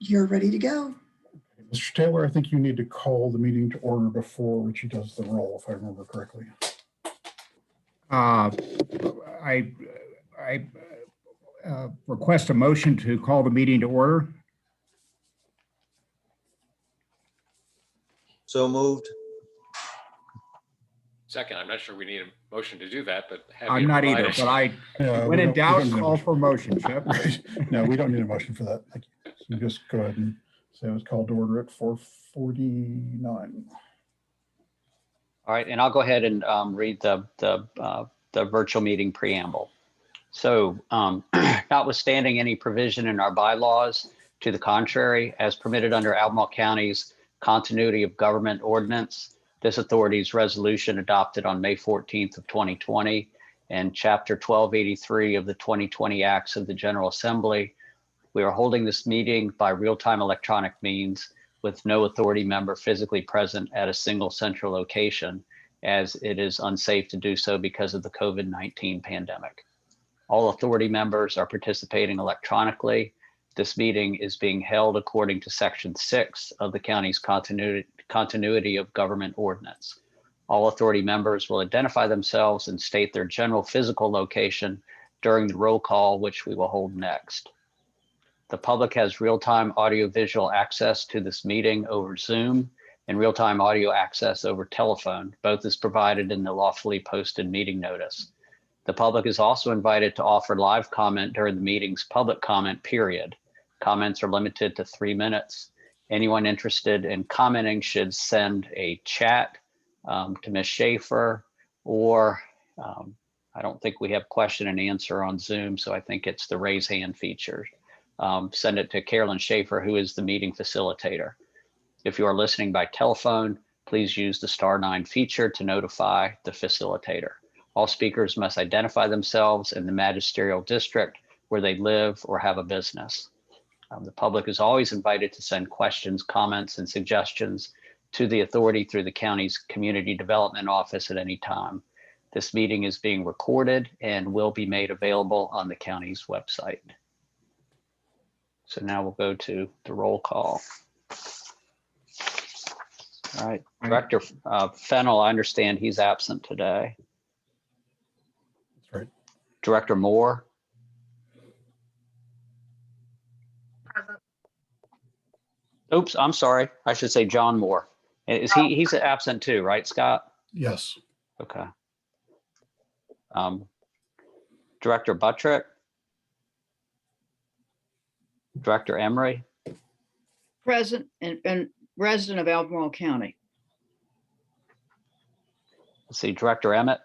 you're ready to go. Mr. Taylor, I think you need to call the meeting to order before Richie does the roll, if I remember correctly. I request a motion to call the meeting to order. So moved. Second, I'm not sure we need a motion to do that, but I'm not either, but when in doubt, call for motion, Chip. Right. No, we don't need a motion for that. Thank you. So just go ahead and say it was called to order at 4:49. All right, and I'll go ahead and read the virtual meeting preamble. So notwithstanding any provision in our bylaws to the contrary, as permitted under Albemarle County's continuity of government ordinance, this authority's resolution adopted on May 14th of 2020 and Chapter 1283 of the 2020 Acts of the General Assembly, we are holding this meeting by real-time electronic means with no authority member physically present at a single central location, as it is unsafe to do so because of the COVID-19 pandemic. All authority members are participating electronically. This meeting is being held according to Section 6 of the county's continuity of government ordinance. All authority members will identify themselves and state their general physical location during the roll call, which we will hold next. The public has real-time audio-visual access to this meeting over Zoom and real-time audio access over telephone. Both is provided in the lawfully posted meeting notice. The public is also invited to offer live comment during the meeting's public comment period. Comments are limited to 3 minutes. Anyone interested in commenting should send a chat to Ms. Schaefer, or I don't think we have question and answer on Zoom, so I think it's the raise hand feature. Send it to Carolyn Schaefer, who is the meeting facilitator. If you are listening by telephone, please use the *9 feature to notify the facilitator. All speakers must identify themselves in the magisterial district where they live or have a business. The public is always invited to send questions, comments, and suggestions to the authority through the county's Community Development Office at any time. This meeting is being recorded and will be made available on the county's website. So now we'll go to the roll call. All right, Director Fennell, I understand he's absent today. That's right. Director Moore. Present. Oops, I'm sorry. I should say John Moore. Is he's absent too, right, Scott? Yes. Okay. Director Buttrick. Director Emery. Present and resident of Albemarle County. Let's see, Director Emmett.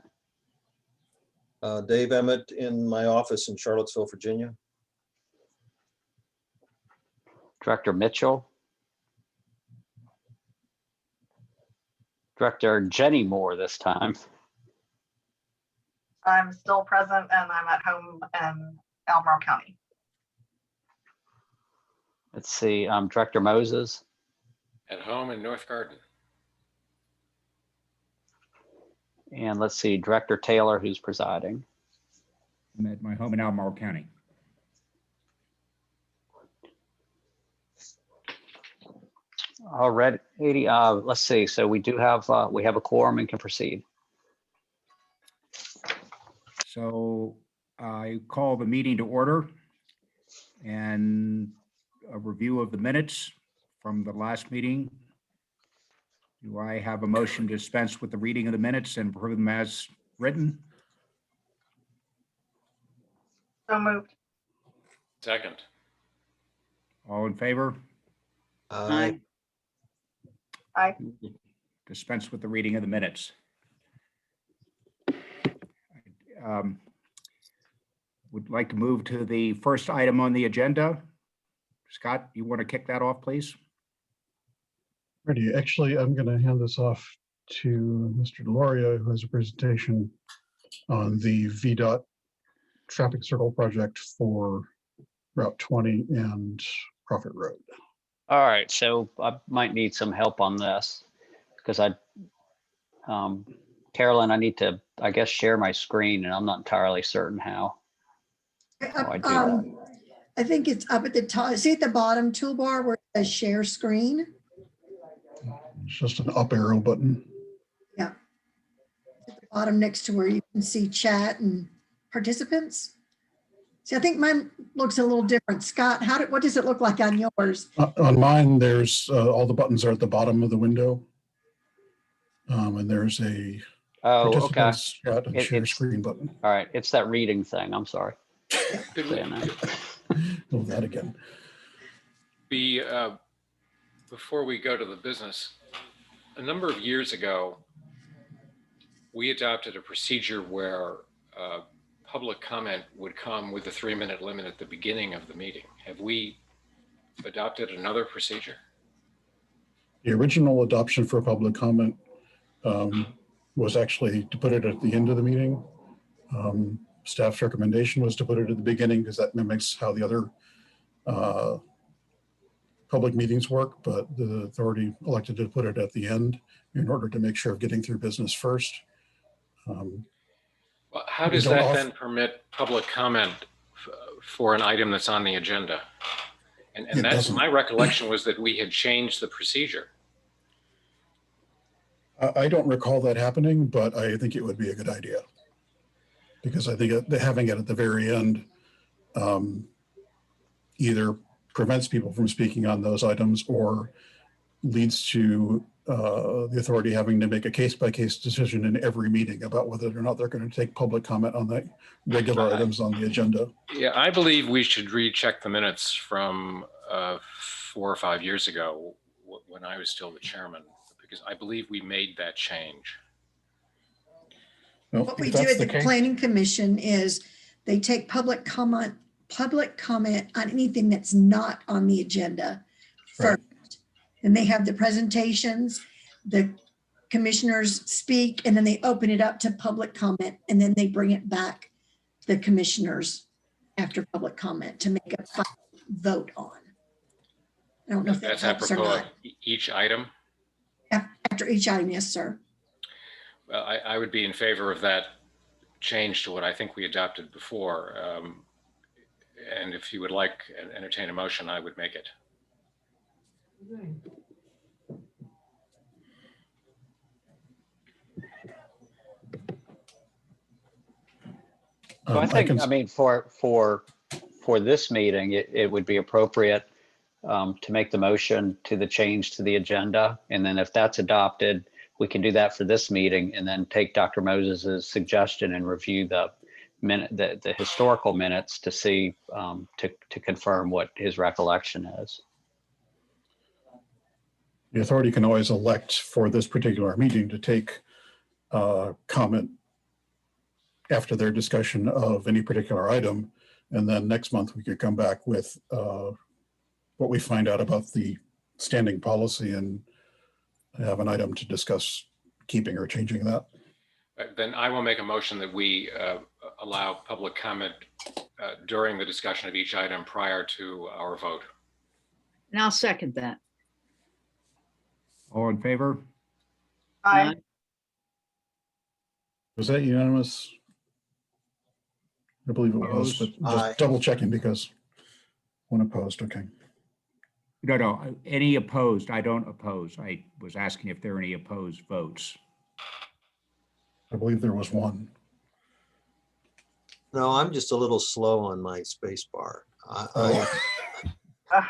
Dave Emmett in my office in Charlottesville, Virginia. Director Mitchell. Director Jenny Moore this time. I'm still present and I'm at home in Albemarle County. Let's see, Director Moses. At home in North Garden. And let's see, Director Taylor, who's presiding. I'm at my home in Albemarle County. All right, let's see. So we do have a quorum and can proceed. So I call the meeting to order, and a review of the minutes from the last meeting. Do I have a motion to dispense with the reading of the minutes and approve them as written? So moved. Second. All in favor? Aye. Aye. Dispense with the reading of the minutes. Would like to move to the first item on the agenda. Scott, you want to kick that off, please? Ready. Actually, I'm going to hand this off to Mr. Deloria, who has a presentation on the Vdot traffic circle project for Route 20 and Prophet Road. All right, so I might need some help on this because Carolyn, I need to, I guess, share my screen, and I'm not entirely certain how I do that. I think it's up at the top. See at the bottom toolbar where it says share screen? It's just an up arrow button. At the bottom next to where you can see chat and participants. See, I think mine looks a little different. Scott, what does it look like on yours? On mine, there's all the buttons are at the bottom of the window. And there's a Oh, okay. participants chat and share It's, screen button. all right. It's that reading thing. I'm sorry. Could we Saying that. Oh, that again. be, before we go to the business, a number of years ago, we adopted a procedure where public comment would come with a 3-minute limit at the beginning of the meeting. Have we adopted another procedure? The original adoption for public comment was actually to put it at the end of the meeting. Staff's recommendation was to put it at the beginning because that mimics how the other public meetings work, but the authority elected to put it at the end in order to make sure of getting through business first. Well, how We does don't that then permit public comment for an item that's on the agenda? It And that's doesn't. my recollection was that we had changed the procedure. I don't recall that happening, but I think it would be a good idea. Because I think having it at the very end either prevents people from speaking on those items or leads to the authority having to make a case-by-case decision in every meeting about whether or not they're going to take public comment on the regular items on the agenda. Yeah, I believe we should recheck the minutes from 4 or 5 years ago when I was still the chairman, because I believe we made that change. Well, What if we do that's at the case- planning commission is they take public comment on anything that's not on the agenda Right. first. And they have the presentations, the commissioners speak, and then they open it up to public comment, and then they bring it back to the commissioners after public comment to make a final vote on. I don't know if that That's helps or apropos not. of each item. After each item, yes, sir. Well, I would be in favor of that change to what I think we adopted before. And if you would like entertain a motion, I would make it. So I think, I mean, for this meeting, it would be appropriate to make the motion to the change to the agenda. And then if that's adopted, we can do that for this meeting and then take Dr. Moses's suggestion and review the historical minutes to see, to confirm what his recollection is. The authority can always elect for this particular meeting to take comment after their discussion of any particular item. And then next month we could come back with what we find out about the standing policy and have an item to discuss keeping or changing that. Then I will make a motion that we allow public comment during the discussion of each item prior to our vote. And I'll second that. All in favor? Aye. Was that unanimous? I believe it was, but Aye. just double checking because one opposed. Okay. No, any opposed? I don't oppose. I was asking if there are any opposed votes. I believe there was one. No, I'm just a little slow on my space bar. Oh.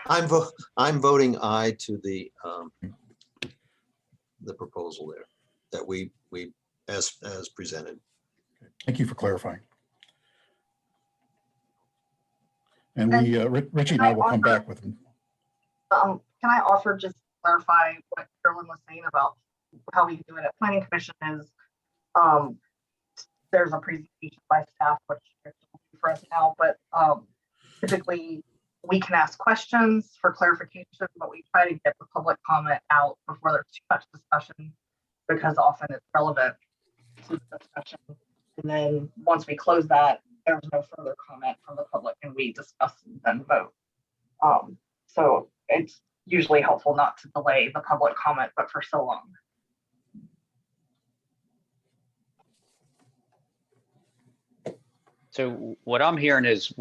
I'm voting aye to the proposal there that we as presented. Thank you for clarifying. And we, Richie and I will come back with them. Can I offer just to clarify what Carolyn was saying about how we do it at planning commission is there's a presentation by staff, which is for us now, but typically we can ask questions for clarification, but we try to get the public comment out before there's too much discussion because often it's relevant to the discussion. And then once we close that, there's no further comment from the public and we discuss and then vote. So it's usually helpful not to delay the public comment, but for so long. So what I'm hearing is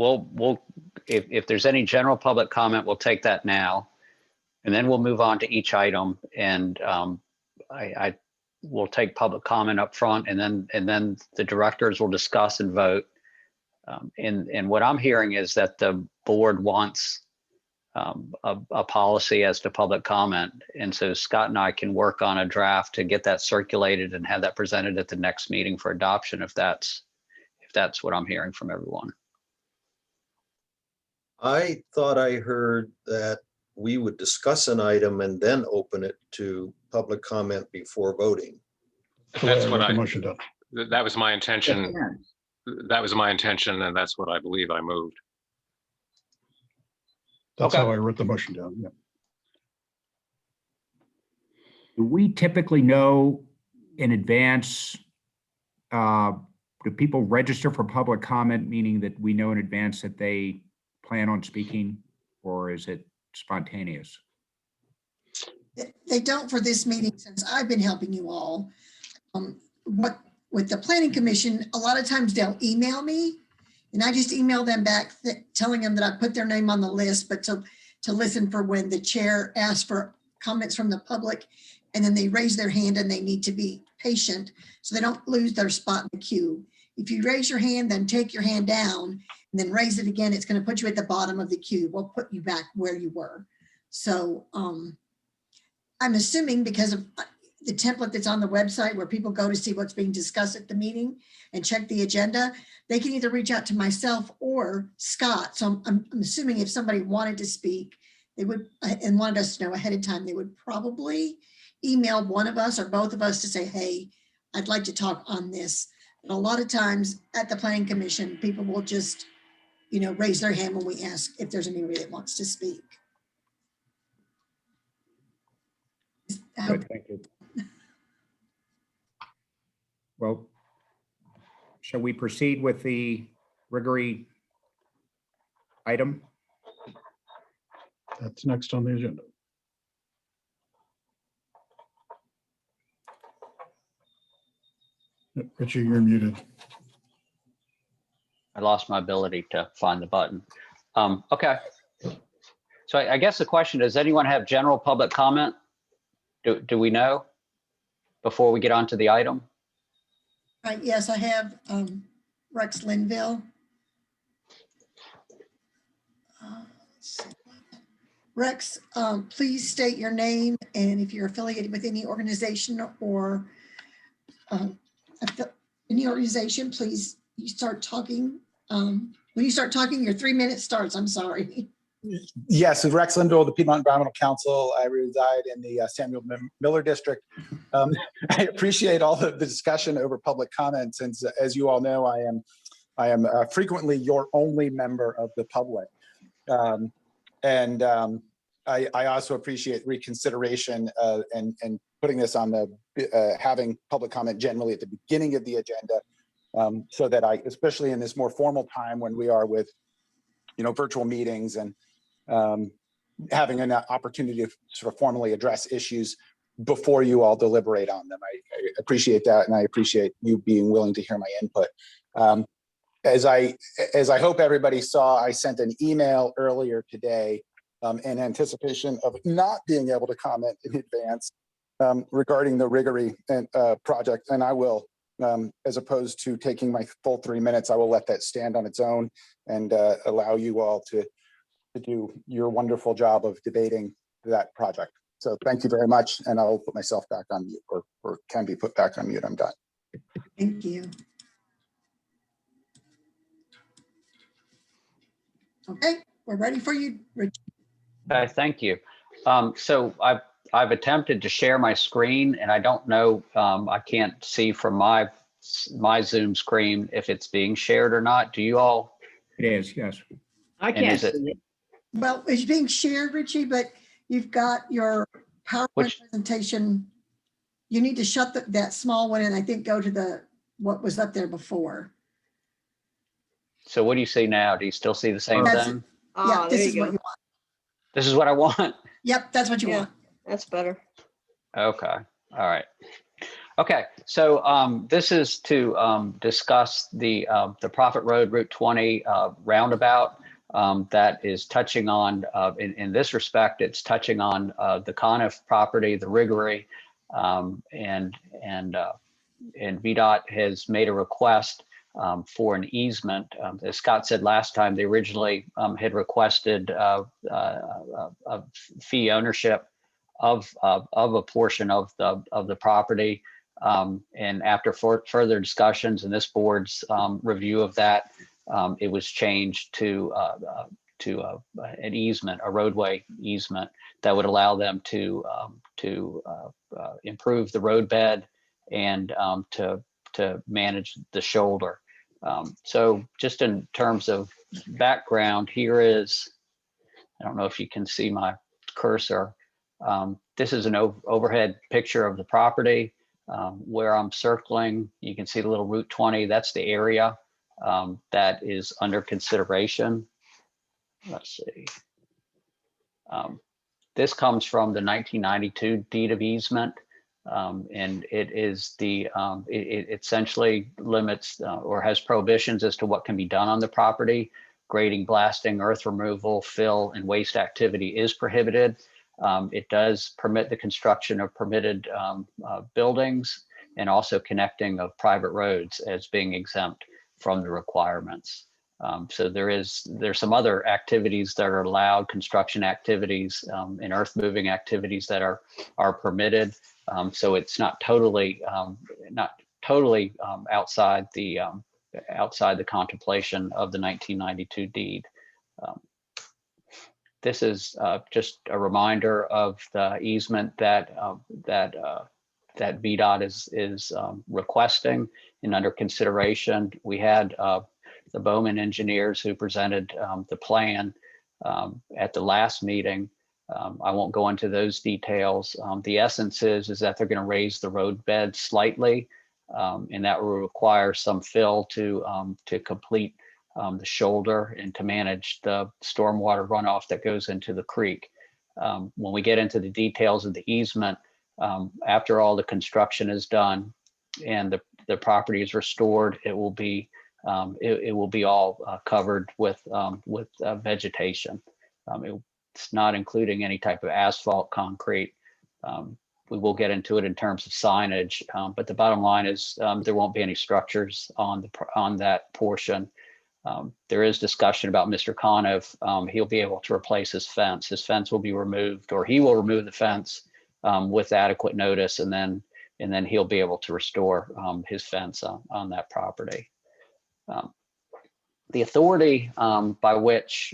if there's any general public comment, we'll take that now. And then we'll move on to each item, and I will take public comment up front, and then the directors will discuss and vote. And what I'm hearing is that the board wants a policy as to public comment. And so Scott and I can work on a draft to get that circulated and have that presented at the next meeting for adoption, if that's what I'm hearing from everyone. I thought I heard that we would discuss an item and then open it to public comment before voting. The way That's I what wrote the I, motion down. that was my intention. That was my intention, and that's what I believe I moved. That's Okay. how I wrote the motion down. Yeah. Do we typically know in advance, do people register for public comment, meaning that we know in advance that they plan on speaking, or is it spontaneous? They don't for this meeting since I've been helping you all. What with the planning commission, a lot of times they'll email me and I just email them back telling them that I put their name on the list, but to listen for when the chair asks for comments from the public, and then they raise their hand and they need to be patient so they don't lose their spot in the queue. If you raise your hand, then take your hand down and then raise it again, it's going to put you at the bottom of the queue. We'll put you back where you were. So I'm assuming because of the template that's on the website where people go to see what's being discussed at the meeting and check the agenda, they can either reach out to myself or Scott. So I'm assuming if somebody wanted to speak, they would, and wanted us to know ahead of time, they would probably email one of us or both of us to say, hey, I'd like to talk on this. But a lot of times at the planning commission, people will just, raise their hand when we ask if there's anybody that wants to speak. Good, thank you. Well, shall we proceed with the Riggery item? That's next on the agenda. Richie, you're muted. I lost my ability to find the button. Okay. So I guess the question, does anyone have general public comment? Do we know before we get on to the item? Right, yes, I have Rex Linville. Let's see. Rex, please state your name and if you're affiliated with any organization or any organization, please you start talking. When you start talking, your 3 minutes starts. I'm sorry. Yes, Rex Linville, the Piedmont Environmental Council. I reside in the Samuel Miller District. I appreciate all the discussion over public comments, and as you all know, I am frequently your only member of the public, I also appreciate reconsideration and putting this on the having public comment generally at the beginning of the agenda, so that especially in this more formal time when we are with virtual meetings and having an opportunity to sort of formally address issues before you all deliberate on them. I appreciate that, and I appreciate you being willing to hear my input. As I hope everybody saw, I sent an email earlier today in anticipation of not being able to comment in advance regarding the Riggery project, and I will, as opposed to taking my full 3 minutes, I will let that stand on its own and allow you all to do your wonderful job of debating that project. So thank you very much, and I'll put myself back on mute, or can be put back on mute. I'm done. Thank you. Okay, we're ready for you, Rich. Okay, thank you. So I've attempted to share my screen, and I don't know, I can't see from my Zoom screen if it's being shared or not. Do you all? It is, yes. I And can't is it- see it. Well, it's being shared, Richie, but you've got your PowerPoint Which- presentation. You need to shut that small one and I think go to what was up there before. So what do you see now? Do you still see the same That's thing? Yeah, Ah, this there is you what go. you want. This is what I want. Yep, that's what you Yeah. want. That's better. Okay. All right. Okay, so this is to discuss the Prophet Road Route 20 roundabout that is touching on, in this respect, it's touching on the Conniff property, the Riggery, and Vdot has made a request for an easement. As Scott said last time, they originally had requested a fee ownership of a portion of the property. And after further discussions and this board's review of that, it was changed to an easement, a roadway easement that would allow them to improve the roadbed and to manage the shoulder. So just in terms of background, here is, I don't know if you can see my cursor. This is an overhead picture of the property. Where I'm circling, you can see the little Route 20. That's the area that is under consideration. Let's see. This comes from the 1992 deed of easement, and it is it essentially limits or has prohibitions as to what can be done on the property. Grading, blasting, earth removal, fill, and waste activity is prohibited. It does permit the construction of permitted buildings and also connecting of private roads as being exempt from the requirements. So there's some other activities that are allowed, construction activities and earth moving activities that are permitted. So it's not totally outside the contemplation of the 1992 deed. This is just a reminder of the easement that Vdot is requesting and under consideration. We had the Bowman engineers who presented the plan at the last meeting. I won't go into those details. The essence is that they're going to raise the roadbed slightly, and that will require some fill to complete the shoulder and to manage the stormwater runoff that goes into the creek. When we get into the details of the easement, after all the construction is done and the property is restored, it will be all covered with vegetation. It's not including any type of asphalt, concrete. We will get into it in terms of signage, but the bottom line is there won't be any structures on that portion. There is discussion about Mr. Conniff. He'll be able to replace his fence. His fence will be removed, or he will remove the fence with adequate notice, and then he'll be able to restore his fence on that property. The authority by which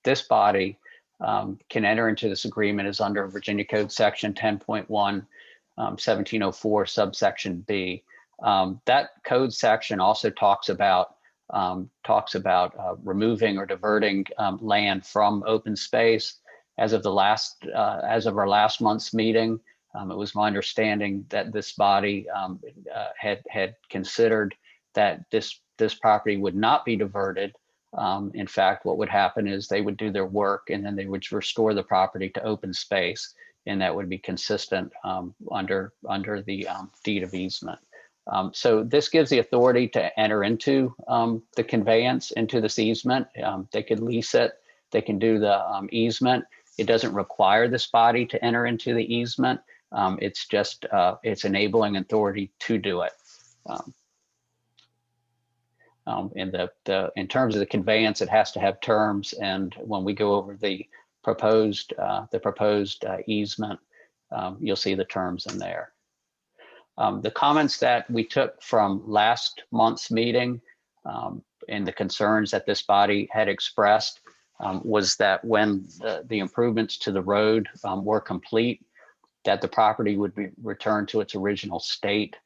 this body can enter into this agreement is under Virginia Code Section 10.1, 1704, subsection B. That code section also talks about removing or diverting land from open space. As of our last month's meeting, it was my understanding that this body had considered that this property would not be diverted. In fact, what would happen is they would do their work and then they would restore the property to open space, and that would be consistent under the deed of easement. So this gives the authority to enter into the conveyance into this easement. They could lease it. They can do the easement. It doesn't require this body to enter into the easement. It's just it's enabling authority to do it. And in terms of the conveyance, it has to have terms. And when we go over the proposed easement, you'll see the terms in there. The comments that we took from last month's meeting and the concerns that this body had expressed was that when the improvements to the road were complete, that the property would be returned to its original state.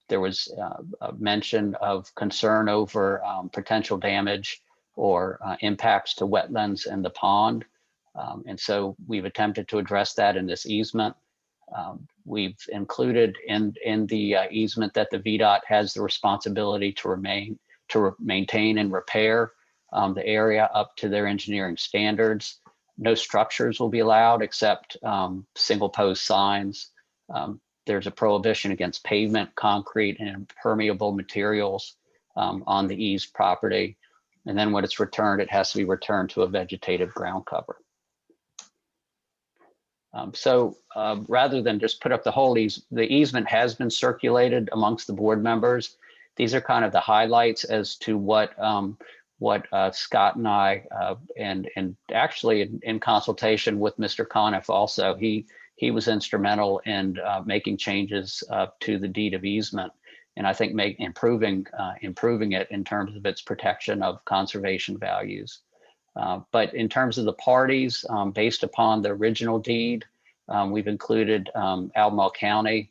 There was a mention of concern over potential damage or impacts to wetlands and the pond. And so we've attempted to address that in this easement. We've included in the easement that the Vdot has the responsibility to maintain and repair the area up to their engineering standards. No structures will be allowed except single post signs. there's a prohibition against pavement, concrete, and impermeable materials on the eased property. And then when it's returned, it has to be returned to a vegetative ground cover. Rather than just put up the whole the easement has been circulated amongst the board members. These are kind of the highlights as to what Scott and I, and actually in consultation with Mr. Conniff also, he was instrumental in making changes to the deed of easement, and I think improving it in terms of its protection of conservation values. But in terms of the parties, based upon the original deed, we've included Albemarle County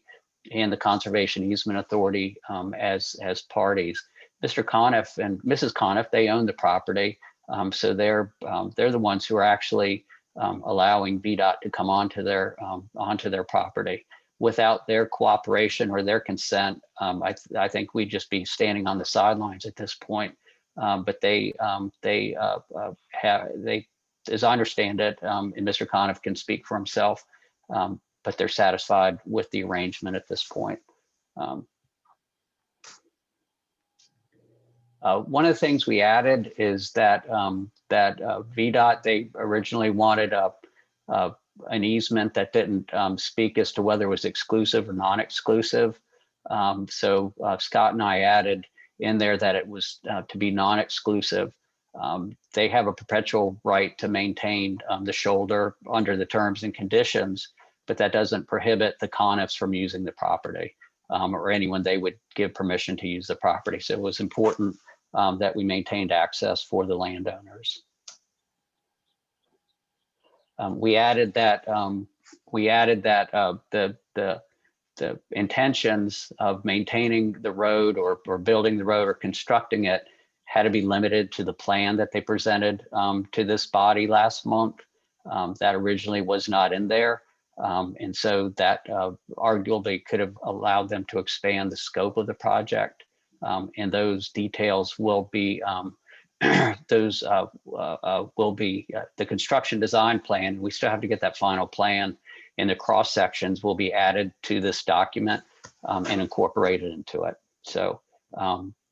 and the Conservation Easement Authority as parties. Mr. Conniff and Mrs. Conniff, they own the property, so they're the ones who are actually allowing Vdot to come onto their property. Without their cooperation or their consent, I think we'd just be standing on the sidelines at this point. But they, as I understand it, and Mr. Conniff can speak for himself, but they're satisfied with the arrangement at this point. One of the things we added is that VDOT, they originally wanted an easement that didn't speak as to whether it was exclusive or non-exclusive. So Scott and I added in there that it was to be non-exclusive. They have a perpetual right to maintain the shoulder under the terms and conditions, but that doesn't prohibit the Conniffs from using the property or anyone they would give permission to use the property. So it was important that we maintained access for the landowners. We added that the intentions of maintaining the road or building the road or constructing it had to be limited to the plan that they presented to this body last month. That originally was not in there. And so that arguably could have allowed them to expand the scope of the project. And those details will be the construction design plan. We still have to get that final plan, and the cross sections will be added to this document and incorporated into it. So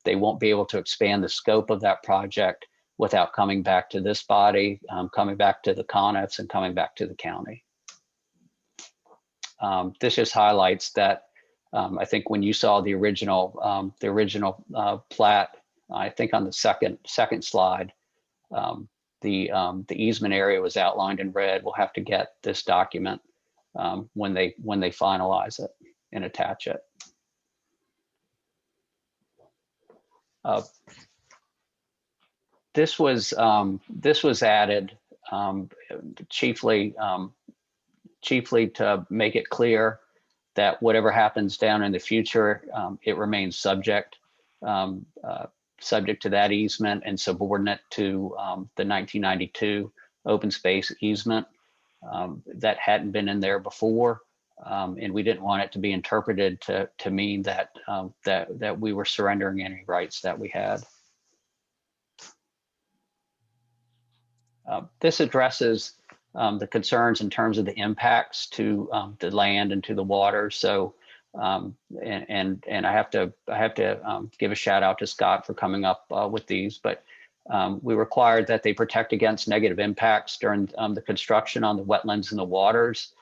they won't be able to expand the scope of that project without coming back to this body, coming back to the Conniffs, and coming back to the county. This just highlights that I think when you saw the original plat, I think on the second slide, the easement area was outlined in red. We'll have to get this document when they finalize it and attach it. This was added chiefly to make it clear that whatever happens down in the future, it remains subject to that easement and subordinate to the 1992 open space easement that hadn't been in there before. And we didn't want it to be interpreted to mean that that we were surrendering any rights that we had. This addresses the concerns in terms of the impacts to the land and to the water. So, and I have to give a shout out to Scott for coming up with these, but we required that they protect against negative impacts during the construction on the wetlands and the waters.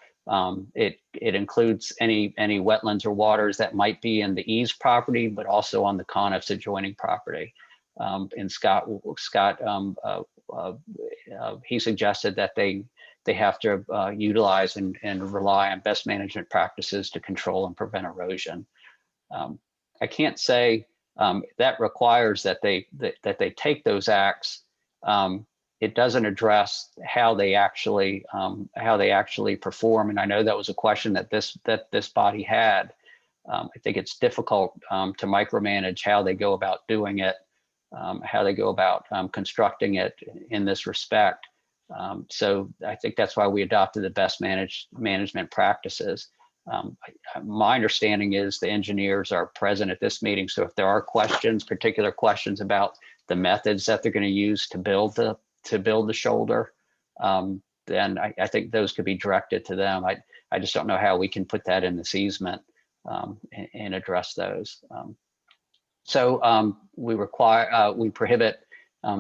It includes any wetlands or waters that might be in the ease property, but also on the Conniffs adjoining property. And Scott, he suggested that they have to utilize and rely on best management practices to control and prevent erosion. I can't say that requires that they take those acts. It doesn't address how they actually perform. And I know that was a question that this body had. I think it's difficult to micromanage how they go about doing it, how they go about constructing it in this respect. So I think that's why we adopted the best management practices. My understanding is the engineers are present at this meeting. So if there are questions, particular questions about the methods that they're going to use to build the shoulder, then I think those could be directed to them. I just don't know how we can put that in this easement and address those. So we prohibit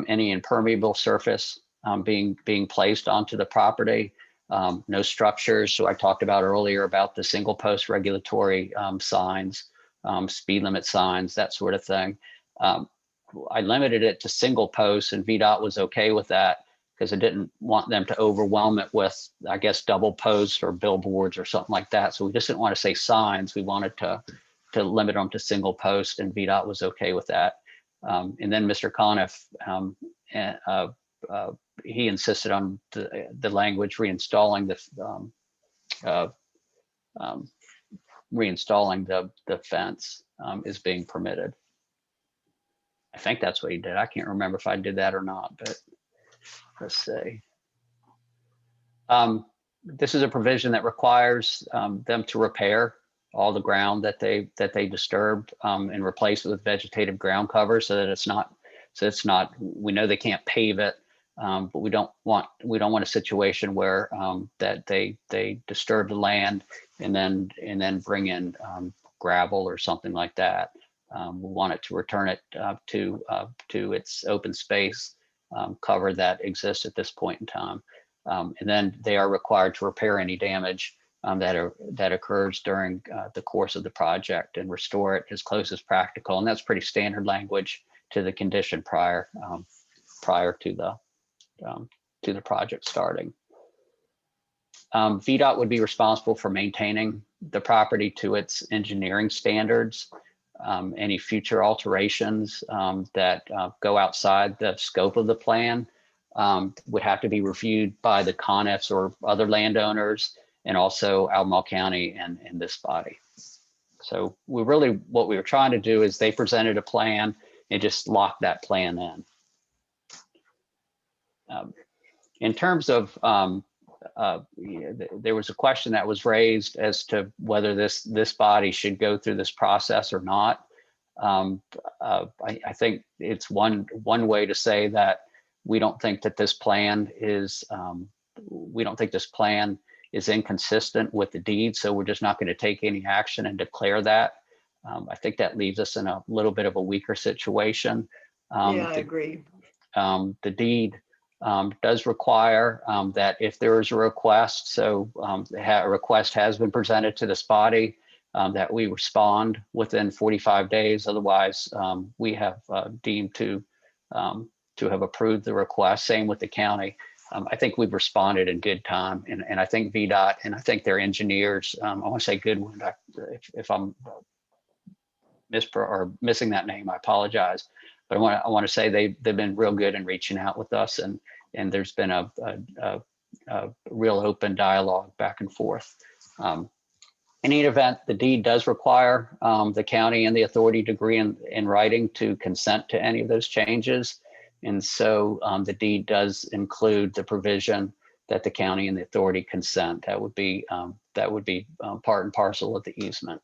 any impermeable surface being placed onto the property. No structures. So I talked about earlier about the single post regulatory signs, speed limit signs, that sort of thing. I limited it to single posts, and Vdot was okay with that because I didn't want them to overwhelm it with, I guess, double posts or billboards or something like that. So we just didn't want to say signs. We wanted to limit them to single post, and Vdot was okay with that. And then Mr. Conniff, he insisted on the language reinstalling the fence is being permitted. I think that's what he did. I can't remember if I did that or not, but let's see. This is a provision that requires them to repair all the ground that they disturbed and replace it with vegetative ground cover so that it's not, we know they can't pave it, but we don't want a situation where that they disturb the land and then bring in gravel or something like that. We want it to return it to its open space cover that exists at this point in time. And then they are required to repair any damage that occurs during the course of the project and restore it as close as practical. And that's pretty standard language to the condition prior to the project starting. Vdot would be responsible for maintaining the property to its engineering standards. Any future alterations that go outside the scope of the plan would have to be reviewed by the Conniffs or other landowners, and also Albemarle County and this body. So what we were trying to do is they presented a plan and just lock that plan in. In terms of, there was a question that was raised as to whether this body should go through this process or not. I think it's one way to say that we don't think that this plan is inconsistent with the deed, so we're just not going to take any action and declare that. I think that leaves us in a little bit of a weaker situation. Yeah, I agree. The deed does require that if there is a request, so a request has been presented to this body, that we respond within 45 days. Otherwise, we have deemed to have approved the request. Same with the county. I think we've responded in good time, and I think Vdot and I think their engineers, I want to say Goodwin, if I'm missing that name, I apologize. But I want to say they've been real good in reaching out with us, and there's been a real open dialogue back and forth. In any event, the deed does require the county and the authority to agree in writing to consent to any of those changes. And so the deed does include the provision that the county and the authority consent. That would be part and parcel of the easement.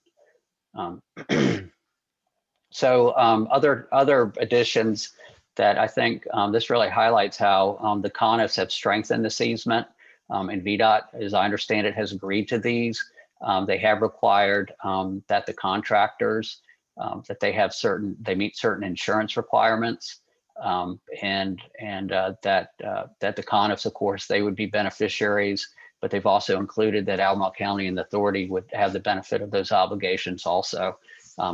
So other additions that I think this really highlights how the Conniffs have strengthened this easement, and Vdot, as I understand it, has agreed to these. They have required that the contractors that they meet certain insurance requirements, and that the Conniffs, of course, they would be beneficiaries, but they've also included that Albemarle County and the authority would have the benefit of those obligations also.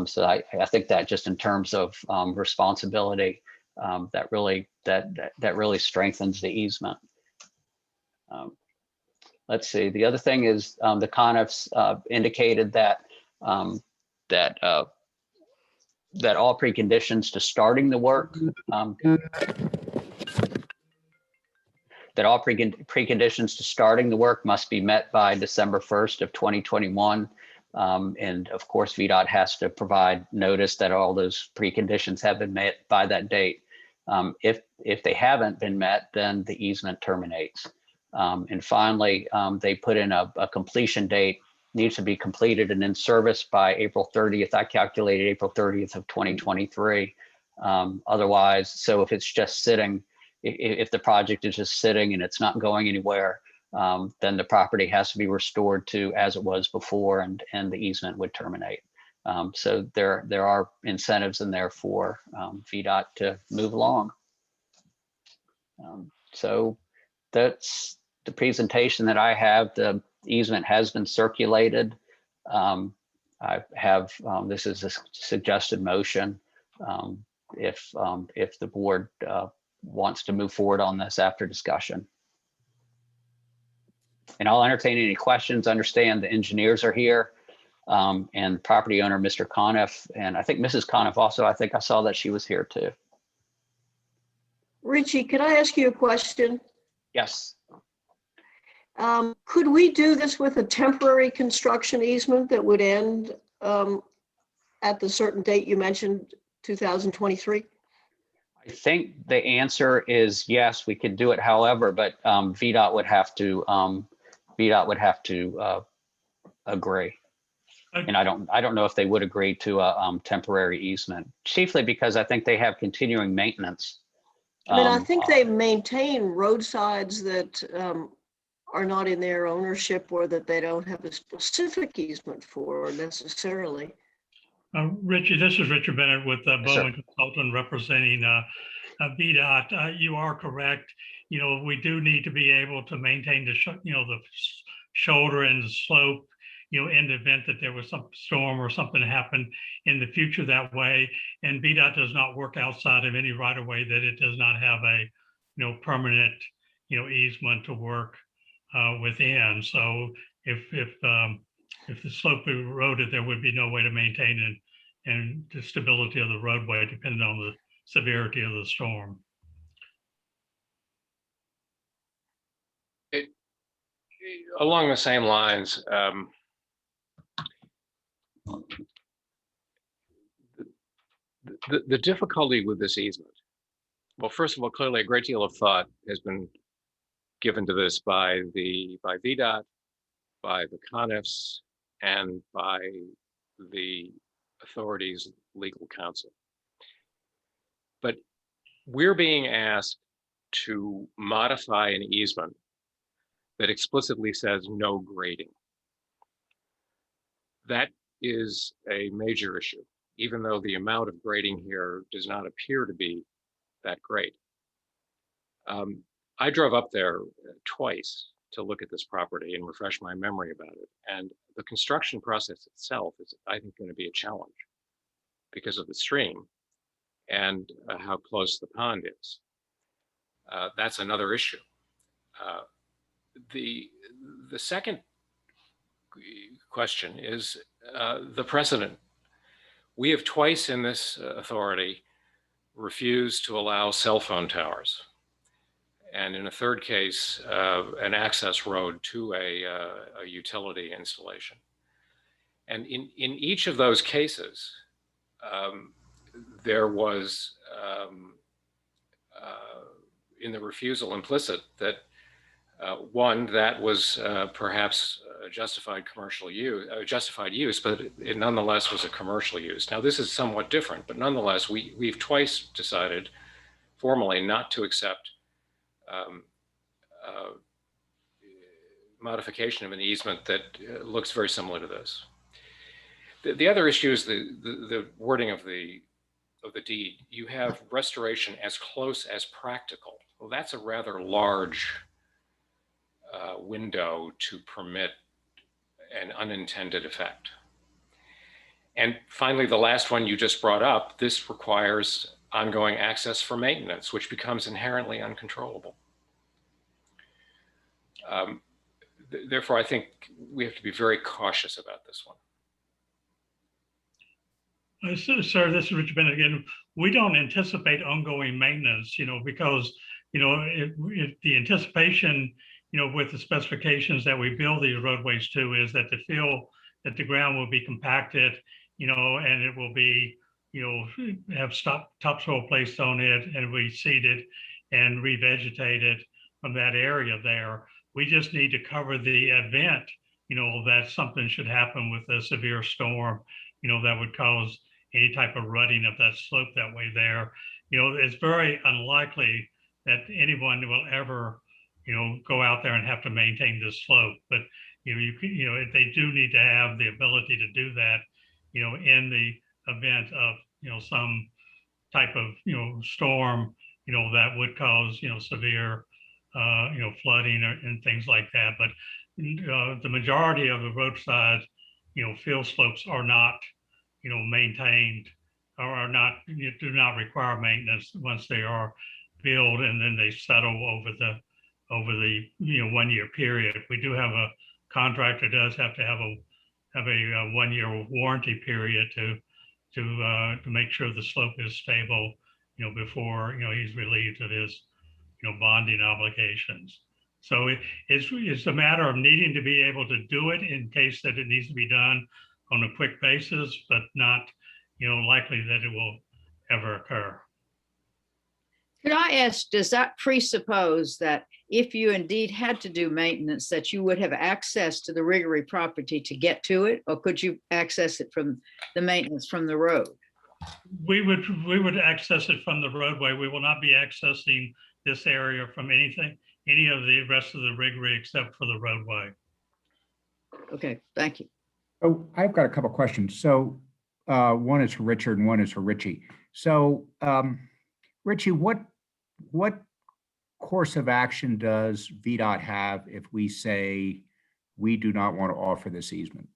So I think that just in terms of responsibility, that really strengthens the easement. Let's see. The other thing is the Conniffs indicated that that all preconditions to starting the work, must be met by December 1st of 2021. And of course, Vdot has to provide notice that all those preconditions have been met by that date. If they haven't been met, then the easement terminates. And finally, they put in a completion date, needs to be completed and in service by April 30th. I calculated April 30th of 2023. Otherwise, so if it's just sitting, if the project is just sitting and it's not going anywhere, then the property has to be restored to as it was before, and the easement would terminate. So there are incentives in there for VDOT to move along. So that's the presentation that I have. The easement has been circulated. I have, this is a suggested motion. If the board wants to move forward on this after discussion. And I'll entertain any questions. Understand the engineers are here, and property owner, Mr. Conniff, and I think Mrs. Conniff also, I think I saw that she was here too. Richie, could I ask you a question? Yes. Could we do this with a temporary construction easement that would end at the certain date you mentioned, 2023? I think the answer is yes, we could do it. However, but VDOT would have to agree. And I don't know if they would agree to a temporary easement, chiefly because I think they have continuing maintenance. I mean, I think they maintain roadsides that are not in their ownership, or that they don't have a specific easement for necessarily. Richie, this is Richard Bennett with Yes, Bowman Consultant representing Vdot. You are correct. You know, we do need to be able to maintain the shoulder and the slope, you know, in the event that there was some storm or something happen in the future that way. And Vdot does not work outside of any right of way that it does not have a, you know, permanent, you know, easement to work within. So if the slope eroded, there would be no way to maintain and the stability of the roadway, depending on the severity of the storm. Along the same lines, the difficulty with this easement, well, first of all, clearly a great deal of thought has been given to this by VDOT, by the Conniffs, and by the authorities' legal counsel. But we're being asked to modify an easement that explicitly says no grading. That is a major issue, even though the amount of grading here does not appear to be that great. I drove up there twice to look at this property and refresh my memory about it. And the construction process itself is, I think, going to be a challenge because of the stream and how close the pond is. That's another issue. The second question is the precedent. We have twice in this authority refused to allow cell phone towers. And in a third case, an access road to a utility installation. And in each of those cases, there was in the refusal implicit that one, that was perhaps justified use, but it nonetheless was a commercial use. Now this is somewhat different, but nonetheless, we've twice decided formally not to accept modification of an easement that looks very similar to this. The other issue is the wording of the deed. You have restoration as close as practical. Well, that's a rather large window to permit an unintended effect. And finally, the last one you just brought up, this requires ongoing access for maintenance, which becomes inherently uncontrollable. Therefore, I think we have to be very cautious about this one. Sir, this is Richard Bennett again. We don't anticipate ongoing maintenance, you know, because, you know, if the anticipation, you know, with the specifications that we build these roadways to is that that the ground will be compacted, you know, and it will be, you know, have topsoil placed on it and reseeded and revegetated from that area there. We just need to cover the event, you know, that something should happen with a severe storm, you know, that would cause any type of rutting of that slope that way there. You know, it's very unlikely that anyone will ever, go out there and have to maintain this slope. But, they do need to have the ability to do that, in the event of, some type of, storm, that would cause, severe, flooding and things like that. But the majority of the roadside, field slopes are not, maintained or are not, do not require maintenance once they are built, and then they settle over the 1 year period. We do have a contractor does have to have a 1 year warranty period to make sure the slope is stable, before, he's relieved of his, bonding obligations. So it's a matter of needing to be able to do it in case that it needs to be done on a quick basis, but not, likely that it will ever occur. Could I ask, does that presuppose that if you indeed had to do maintenance, that you would have access to the Riggery property to get to it, or could you access it from the maintenance from the road? We would access it from the roadway. We will not be accessing this area from any of the rest of the Riggery except for the roadway. Okay, thank you. Oh, I've got a couple of questions. So one is for Richard and one is for Richie. So Richie, what course of action does Vdot have if we say we do not want to offer this easement?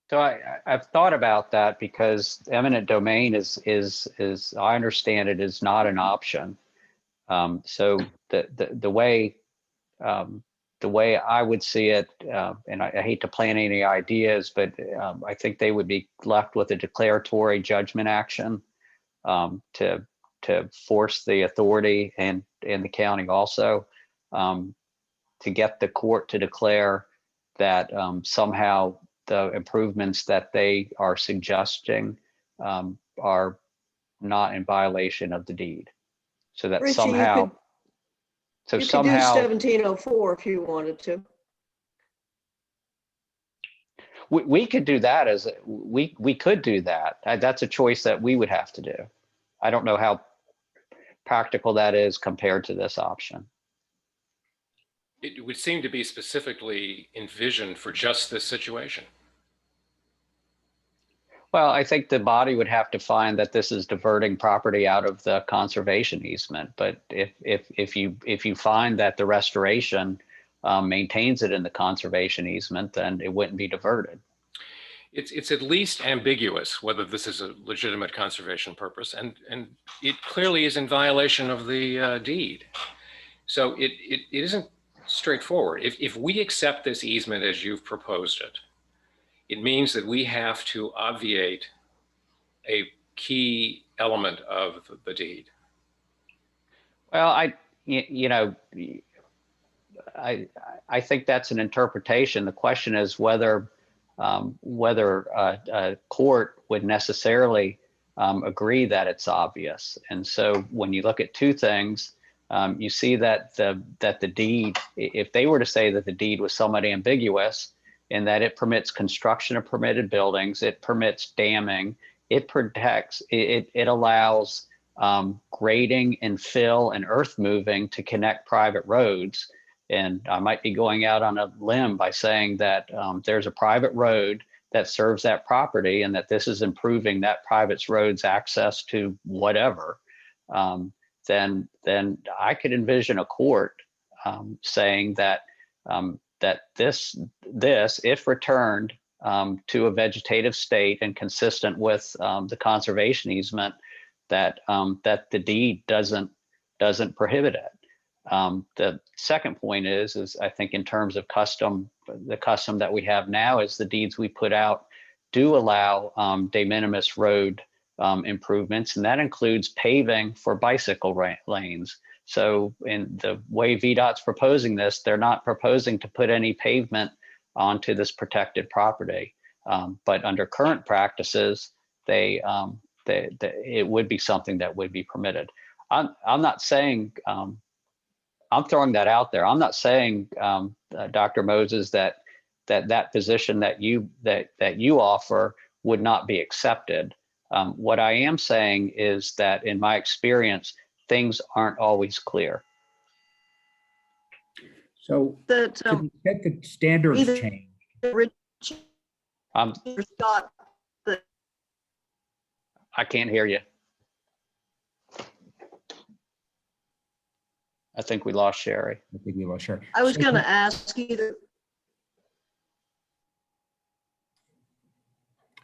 So I've thought about that, because eminent domain is I understand it, is not an option. So the way I would see it, and I hate to plant any ideas, but I think they would be left with a declaratory judgment action to force the authority and the county also to get the court to declare that somehow the improvements that they are suggesting are not in violation of the deed. So that Richie, somehow, you could do 1704 if you wanted to. we could do that as we could do that. That's a choice that we would have to do. I don't know how practical that is compared to this option. It would seem to be specifically envisioned for just this situation. Well, I think the body would have to find that this is diverting property out of the conservation easement. But if you find that the restoration maintains it in the conservation easement, then it wouldn't be diverted. It's at least ambiguous whether this is a legitimate conservation purpose, and it clearly is in violation of the deed. So it isn't straightforward. If we accept this easement as you've proposed it, it means that we have to obviate a key element of the deed. Well, I think that's an interpretation. The question is whether a court would necessarily agree that it's obvious. And so when you look at two things, you see that the deed, if they were to say that the deed was somewhat ambiguous, in that it permits construction of permitted buildings, it permits damming, it protects, it allows grading and fill and earth moving to connect private roads. And I might be going out on a limb by saying that there's a private road that serves that property, and that this is improving that private road's access to whatever. Then I could envision a court saying that that this, if returned to a vegetative state and consistent with the conservation easement, that the deed doesn't prohibit it. The second point is I think in terms of custom, the custom that we have now is the deeds we put out do allow de minimis road improvements, and that includes paving for bicycle lanes. So in the way VDOT's proposing this, they're not proposing to put any pavement onto this protected property. But under current practices, it would be something that would be permitted. I'm not saying, I'm throwing that out there. I'm not saying, Dr. Moses, that position that you offer would not be accepted. What I am saying is that in my experience, things aren't always clear. So that to the extent that standards either change, Rich Um, or Scott, that I can't hear you. I think we lost Sherry. I think we lost Sherry. I was So going to ask either,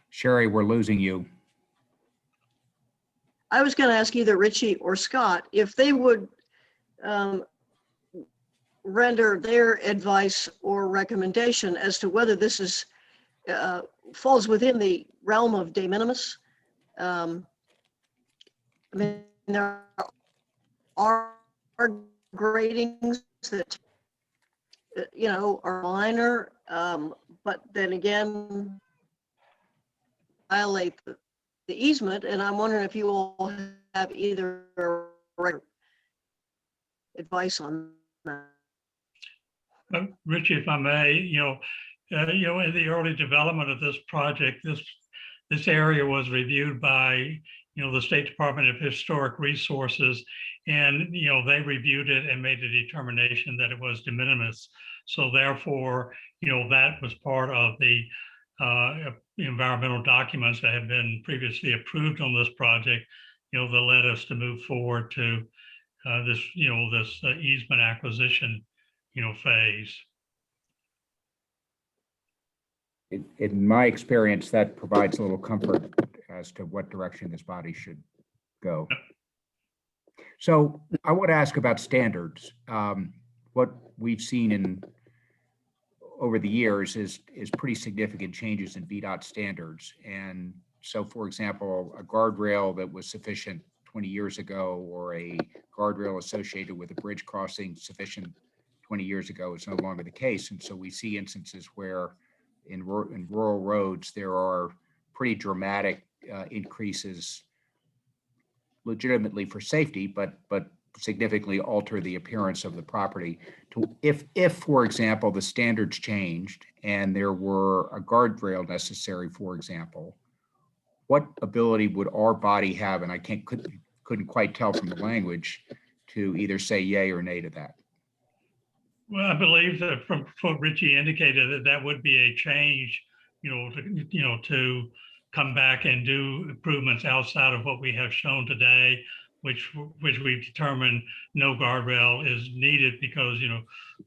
Sherry, we're losing you. Richie or Scott if they would render their advice or recommendation as to whether this is falls within the realm of de minimis. I mean, there are gradings that are minor, but then again violate the easement, and I'm wondering if you all have either advice on that. Richie, if I may, in the early development of this project, this area was reviewed by, the State Department of Historic Resources, and, they reviewed it and made a determination that it was de minimis. So therefore, that was part of the environmental documents that have been previously approved on this project, that led us to move forward to this easement acquisition phase. In my experience, that provides a little comfort as to what direction this body should go. So I want to ask about standards. What we've seen over the years is pretty significant changes in Vdot standards. And so, for example, a guardrail that was sufficient 20 years ago, or a guardrail associated with a bridge crossing sufficient 20 years ago is no longer the case. And so we see instances where in rural roads, there are pretty dramatic increases legitimately for safety, but significantly alter the appearance of the property. If, for example, the standards changed and there were a guardrail necessary, for example, what ability would our body have, and I couldn't quite tell from the language, to either say yay or nay to that? Well, I believe that from what Richie indicated, that would be a change, to come back and do improvements outside of what we have shown today, which we've determined no guardrail is needed because,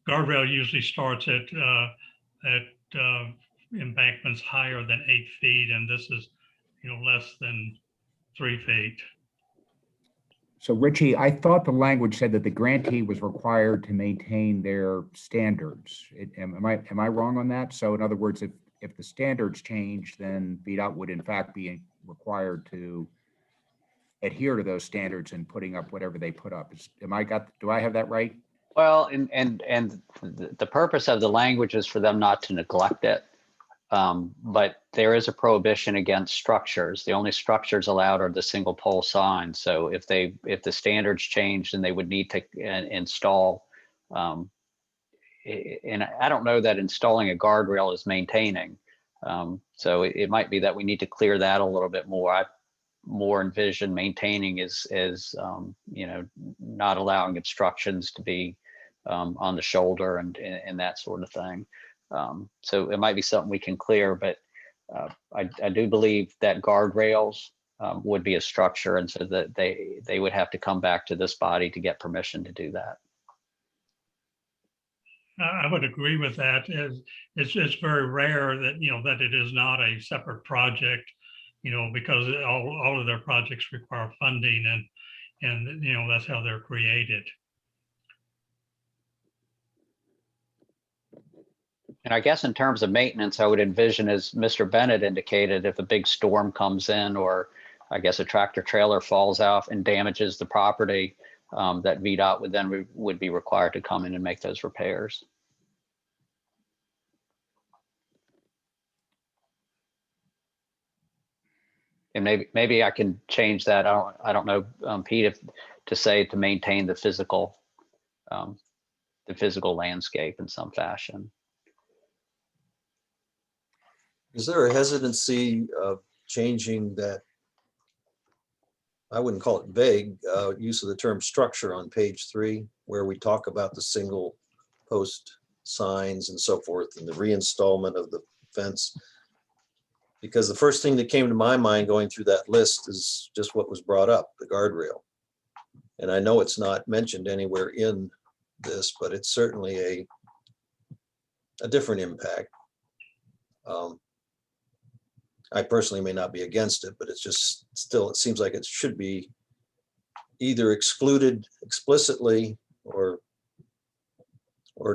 guardrail usually starts at embankments higher than 8 feet, and this is, less than 3 feet. So Richie, I thought the language said that the grantee was required to maintain their standards. Am I wrong on that? So in other words, if the standards change, then Vdot would in fact be required to adhere to those standards and putting up whatever they put up. Do I have that right? Well, and the purpose of the language is for them not to neglect it. But there is a prohibition against structures. The only structures allowed are the single pole signs. So if the standards change, then they would need to install. And I don't know that installing a guardrail is maintaining. So it might be that we need to clear that a little bit more. I more envision maintaining is not allowing obstructions to be on the shoulder and that sort of thing. So it might be something we can clear, but I do believe that guardrails would be a structure, and so that they would have to come back to this body to get permission to do that. I would agree with that. It's very rare that, that it is not a separate project, because all of their projects require funding, and that's how they're created. And I guess in terms of maintenance, I would envision, as Mr. Bennett indicated, if a big storm comes in, or I guess a tractor trailer falls off and damages the property, that Vdot would be required to come in and make those repairs. And maybe I can change that. I don't know, Pete, to say to maintain the physical landscape in some fashion. Is there a hesitancy of changing that? I wouldn't call it vague use of the term structure on page 3, where we talk about the single post signs and so forth, and the reinstallment of the fence. Because the first thing that came to my mind going through that list is just what was brought up, the guardrail. And I know it's not mentioned anywhere in this, but it's certainly a different impact. I personally may not be against it, but it's just still, it seems like it should be either excluded explicitly, or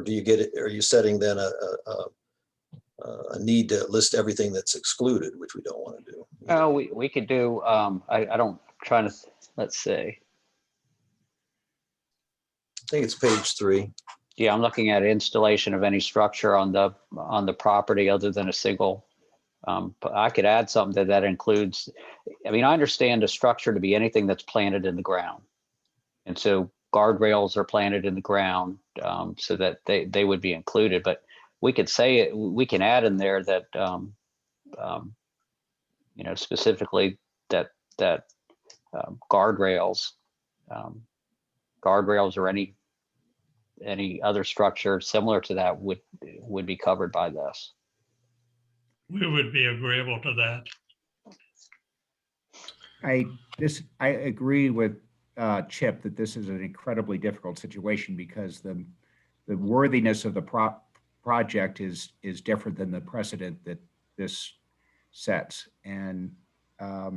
do you get it? Are you setting then a need to list everything that's excluded, which we don't want to do? Oh, we could do, I don't, trying to, let's see. I think it's page 3. Yeah, I'm looking at installation of any structure on the property other than a single. But I could add something that includes, I mean, I understand a structure to be anything that's planted in the ground. And so guardrails are planted in the ground, so that they would be included, but we could say, we can add in there that, you know, specifically that guardrails or any other structure similar to that would be covered by this. We would be agreeable to that. I agree with Chip that this is an incredibly difficult situation because the worthiness of the project is different than the precedent that this sets. And I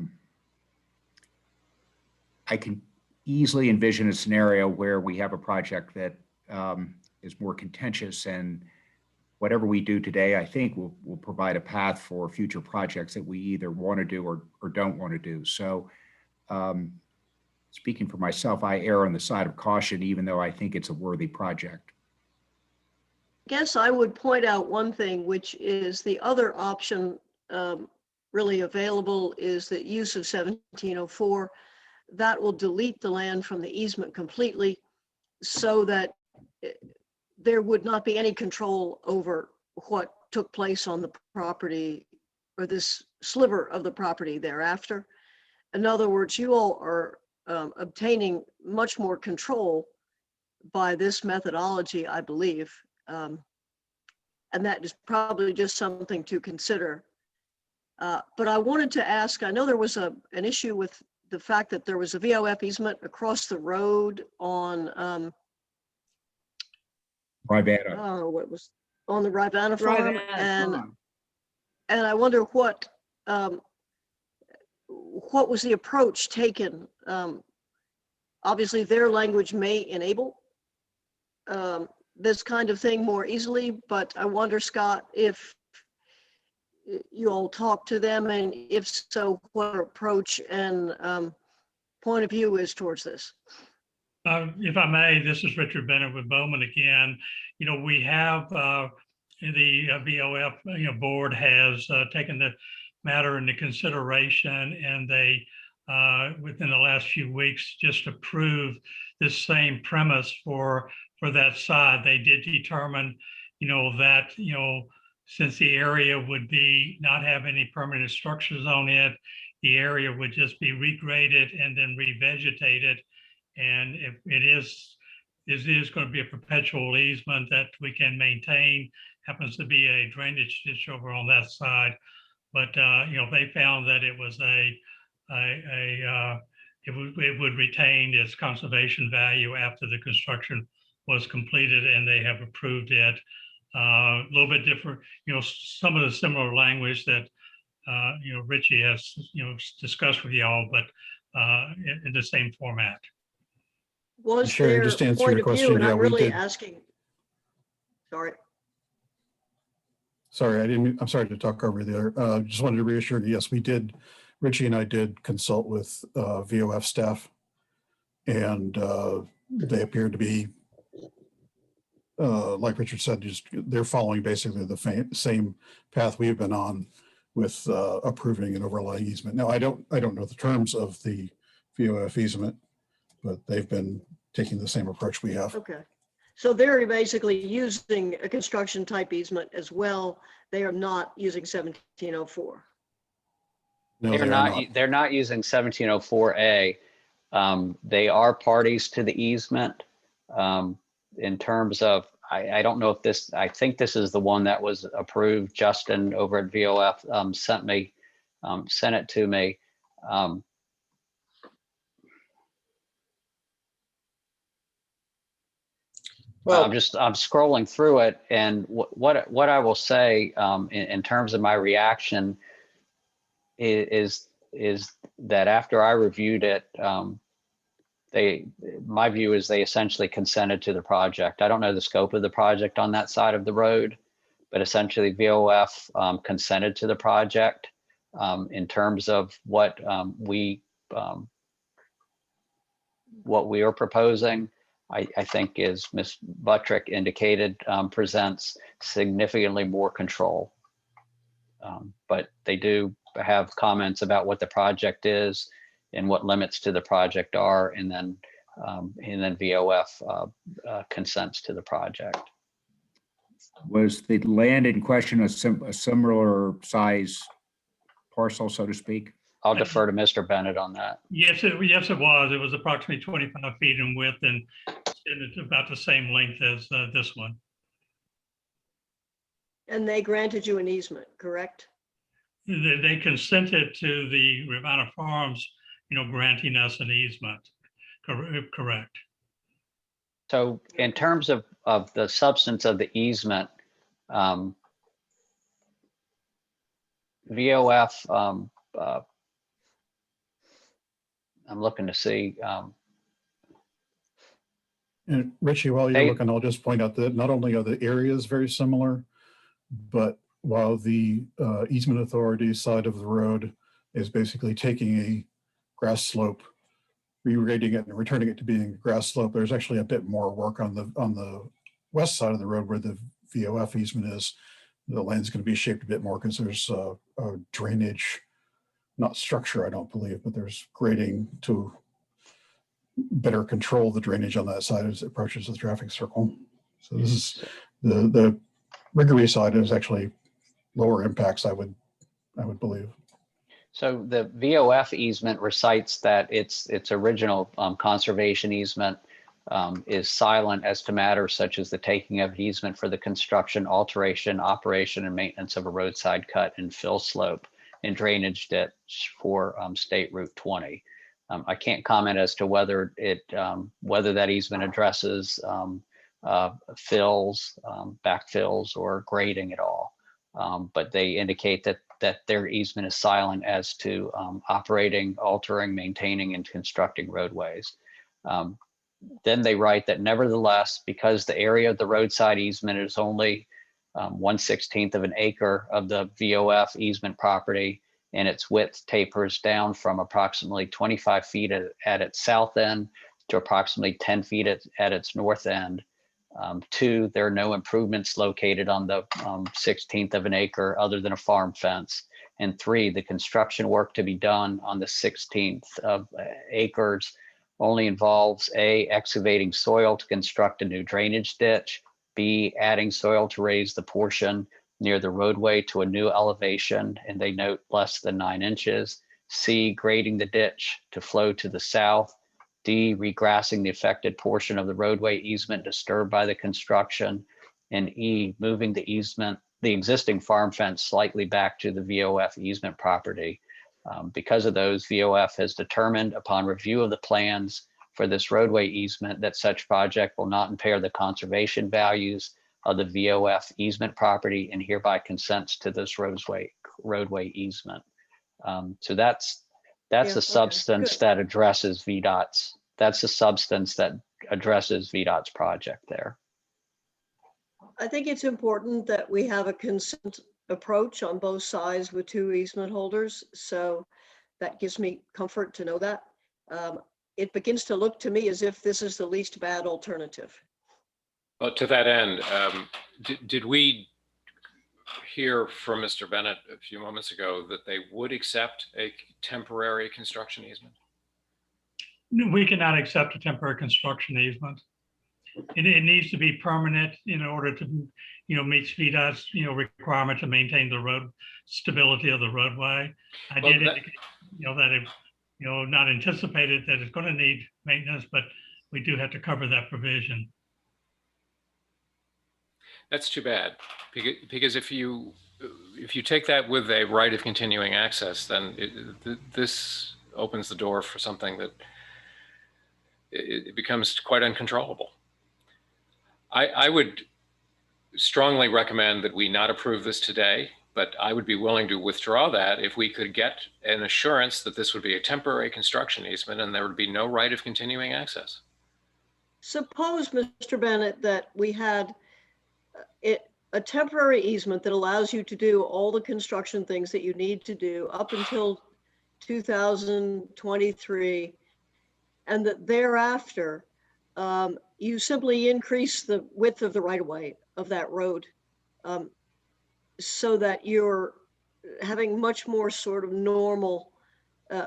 can easily envision a scenario where we have a project that is more contentious, and whatever we do today, I think will provide a path for future projects that we either want to do or don't want to do. So speaking for myself, I err on the side of caution, even though I think it's a worthy project. I guess I would point out one thing, which is the other option really available is the use of 1704. That will delete the land from the easement completely so that there would not be any control over what took place on the property or this sliver of the property thereafter. In other words, you all are obtaining much more control by this methodology, I believe. And that is probably just something to consider. But I wanted to ask, I know there was an issue with the fact that there was a VOF easement across the road on Rivana. oh, what was on the Rivana farm, Rivana and I wonder what was the approach taken. Obviously, their language may enable this kind of thing more easily, but I wonder, Scott, if you all talk to them, and if so, what approach and point of view is towards this. If I may, this is Richard Bennett with Bowman again. You know, we have the VOF board has taken the matter into consideration, and they within the last few weeks just approved this same premise for that side. They did determine, that since the area would not have any permanent structures on it, the area would just be regraded and then revegetated. And if it is going to be a perpetual easement that we can maintain, happens to be a drainage ditch over on that side. But they found that it was it would retain its conservation value after the construction was completed, and they have approved it. A little bit different, some of the similar language that Richie has discussed with y'all, but in the same format. Was Sure, their just to answer point your of view, question, and yeah, I'm we really did. asking. Sorry, I'm sorry to talk over there. Just wanted to reassure you, yes, we did. Richie and I did consult with VOF staff, and they appeared to be, like Richard said, they're following basically the same path we've been on with approving an overlying easement. Now, I don't know the terms of the VOF easement, but they've been taking the same approach we have. Okay. So they're basically using a construction type easement as well. They are not using 1704. No, They're not using 1704A. They are parties to the easement. In terms of, I don't know if this, I think this is the one that was approved. Justin over at VOF sent it to me. Well, I'm scrolling through it, and what I will say in terms of my reaction is that after I reviewed it, my view is they essentially consented to the project. I don't know the scope of the project on that side of the road, but essentially VOF consented to the project in terms of what we are proposing. I think, as Ms. Buttrick indicated, presents significantly more control. But they do have comments about what the project is and what limits to the project are, and then VOF consents to the project. Was the land in question a similar size parcel, so to speak? I'll defer to Mr. Bennett on that. Yes, it was. It was approximately 25 feet in width, and it's about the same length as this one. And they granted you an easement, correct? They consented to the Rivanna Farms, granting us an easement. Correct. So in terms of the substance of the easement, VOF, I'm looking to see. And Richie, while you're looking, I'll just point out that not only are the areas very similar, but while the easement authority side of the road is basically taking a grass slope, regrading it and returning it to being a grass slope, there's actually a bit more work on the west side of the road where the VOF easement is. The land's going to be shaped a bit more because there's a drainage, not structure, I don't believe, but there's grading to better control the drainage on that side as it approaches the traffic circle. So this is the Riggery side is actually lower impacts, I would believe. So the VOF easement recites that its original conservation easement is silent as to matters such as the taking of easement for the construction, alteration, operation, and maintenance of a roadside cut and fill slope and drainage ditch for State Route 20. I can't comment as to whether that easement addresses fills, backfills, or grading at all. But they indicate that their easement is silent as to operating, altering, maintaining, and constructing roadways. Then they write that nevertheless, because the area of the roadside easement is only 1/16 of an acre of the VOF easement property, and its width tapers down from approximately 25 feet at its south end to approximately 10 feet at its north end. 2, there are no improvements located on the 16th of an acre other than a farm fence. And 3, the construction work to be done on the 16th of acres only involves A, excavating soil to construct a new drainage ditch, B, adding soil to raise the portion near the roadway to a new elevation, and they note less than 9 inches, C, grading the ditch to flow to the south, D, regrassing the affected portion of the roadway easement disturbed by the construction, and E, moving the existing farm fence slightly back to the VOF easement property. Because of those, VOF has determined upon review of the plans for this roadway easement that such project will not impair the conservation values of the VOF easement property and hereby consents to this roadway easement. So that's the substance that addresses VDOT's. That's the substance that addresses VDOT's project there. I think it's important that we have a consent approach on both sides with 2 easement holders. So that gives me comfort to know that. It begins to look to me as if this is the least bad alternative. Well, to that end, did we hear from Mr. Bennett a few moments ago that they would accept a temporary construction easement? We cannot accept a temporary construction easement. It needs to be permanent in order to, meet VDOT's, requirement to maintain the road stability of the roadway. I did indicate, that it, not anticipated that it's going to need maintenance, but we do have to cover that provision. That's too bad, because if you take that with a right of continuing access, then this opens the door for something that it becomes quite uncontrollable. I would strongly recommend that we not approve this today, but I would be willing to withdraw that if we could get an assurance that this would be a temporary construction easement and there would be no right of continuing access. Suppose, Mr. Bennett, that we had a temporary easement that allows you to do all the construction things that you need to do up until 2023, and that thereafter you simply increase the width of the right-of-way of that road, so that you're having much more sort of normal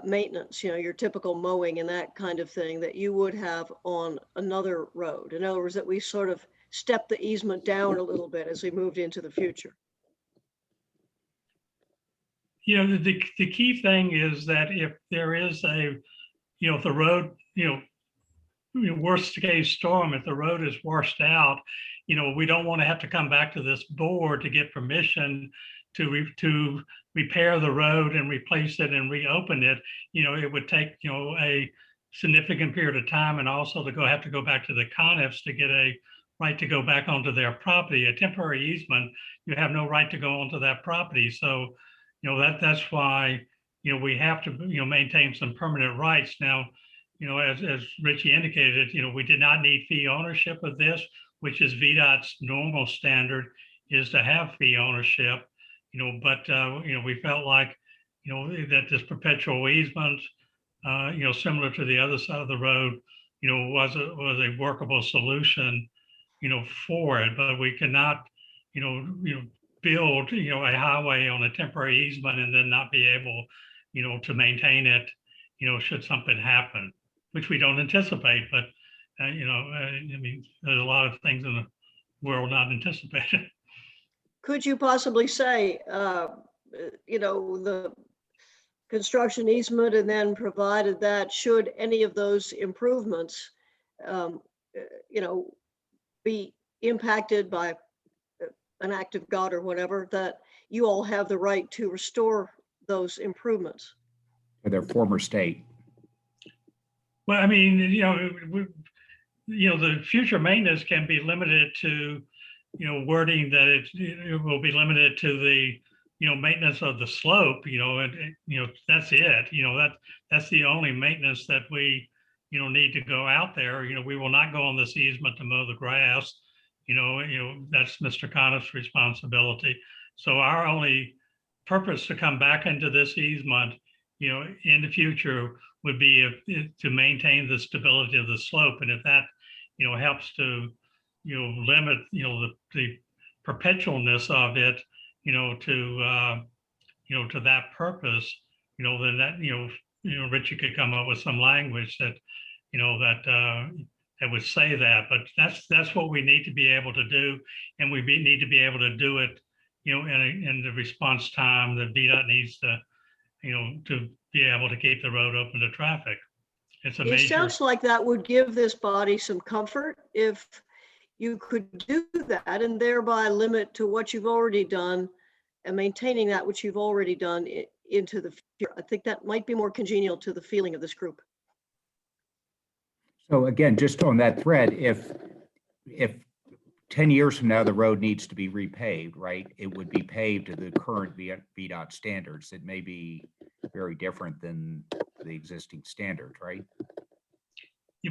maintenance, you know, your typical mowing and that kind of thing that you would have on another road. In other words, that we sort of step the easement down a little bit as we moved into the future. You know, the key thing is that if there is a, you know, if the road, worst case storm, if the road is washed out, you know, we don't want to have to come back to this board to get permission to repair the road and replace it and reopen it. You know, it would take, you know, a significant period of time, and also to have to go back to the Conifs to get a right to go back onto their property. A temporary easement, you have no right to go onto that property. So, you know, that's why, you know, we have to, you know, maintain some permanent rights. Now, you know, as Richie indicated, you know, we did not need fee ownership of this, which is VDOT's normal standard, is to have fee ownership, you know, but, you know, we felt like, you know, that this perpetual easement, you know, similar to the other side of the road, you know, was a workable solution, you know, for it. But we cannot, you know, build, you know, a highway on a temporary easement and then not be able, you know, to maintain it, you know, should something happen, which we don't anticipate. But, you know, I mean, there's a lot of things in the world not anticipated. Could you possibly say, you know, the construction easement, and then provided that should any of those improvements, you know, be impacted by an act of God or whatever, that you all have the right to restore those improvements? To their former state. Well, I mean, you know, the future maintenance can be limited to, you know, wording that it will be limited to the, you know, maintenance of the slope, you know, and, you know, that's it. You know, that's the only maintenance that we, you know, need to go out there. You know, we will not go on this easement to mow the grass. You know, that's Mr. Conniff's responsibility. So our only purpose to come back into this easement, you know, in the future would be to maintain the stability of the slope. And if that, you know, helps to, you know, limit, you know, the perpetualness of it, you know, to that purpose, you know, then that, you know, Richie could come up with some language that, you know, that would say that. But that's what we need to be able to do, and we need to be able to do it, you know, in the response time that VDOT needs to, you know, to be able to keep the road open to traffic. It's a It major. sounds like that would give this body some comfort if you could do that, and thereby limit to what you've already done and maintaining that which you've already done into the future. I think that might be more congenial to the feeling of this group. So again, just on that thread, if 10 years from now, the road needs to be repaved, right? It would be paved to the current VDOT standards. It may be very different than the existing standard, right?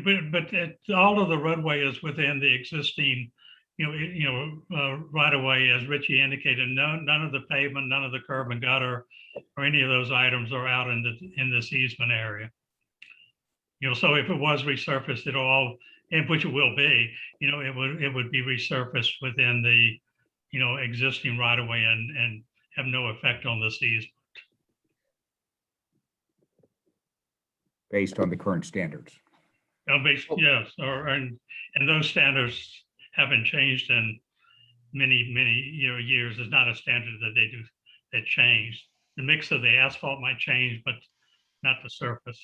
But all of the roadway is within the existing, right of way, as Richie indicated. None of the pavement, none of the curb and gutter, or any of those items are out in this easement area. You know, so if it was resurfaced, it'll all, and which it will be, you know, it would be resurfaced within the, you know, existing right of way and have no effect on this easement. Based on the current standards. Yes, and those standards haven't changed in many years. It's not a standard that changed. The mix of the asphalt might change, but not the surface.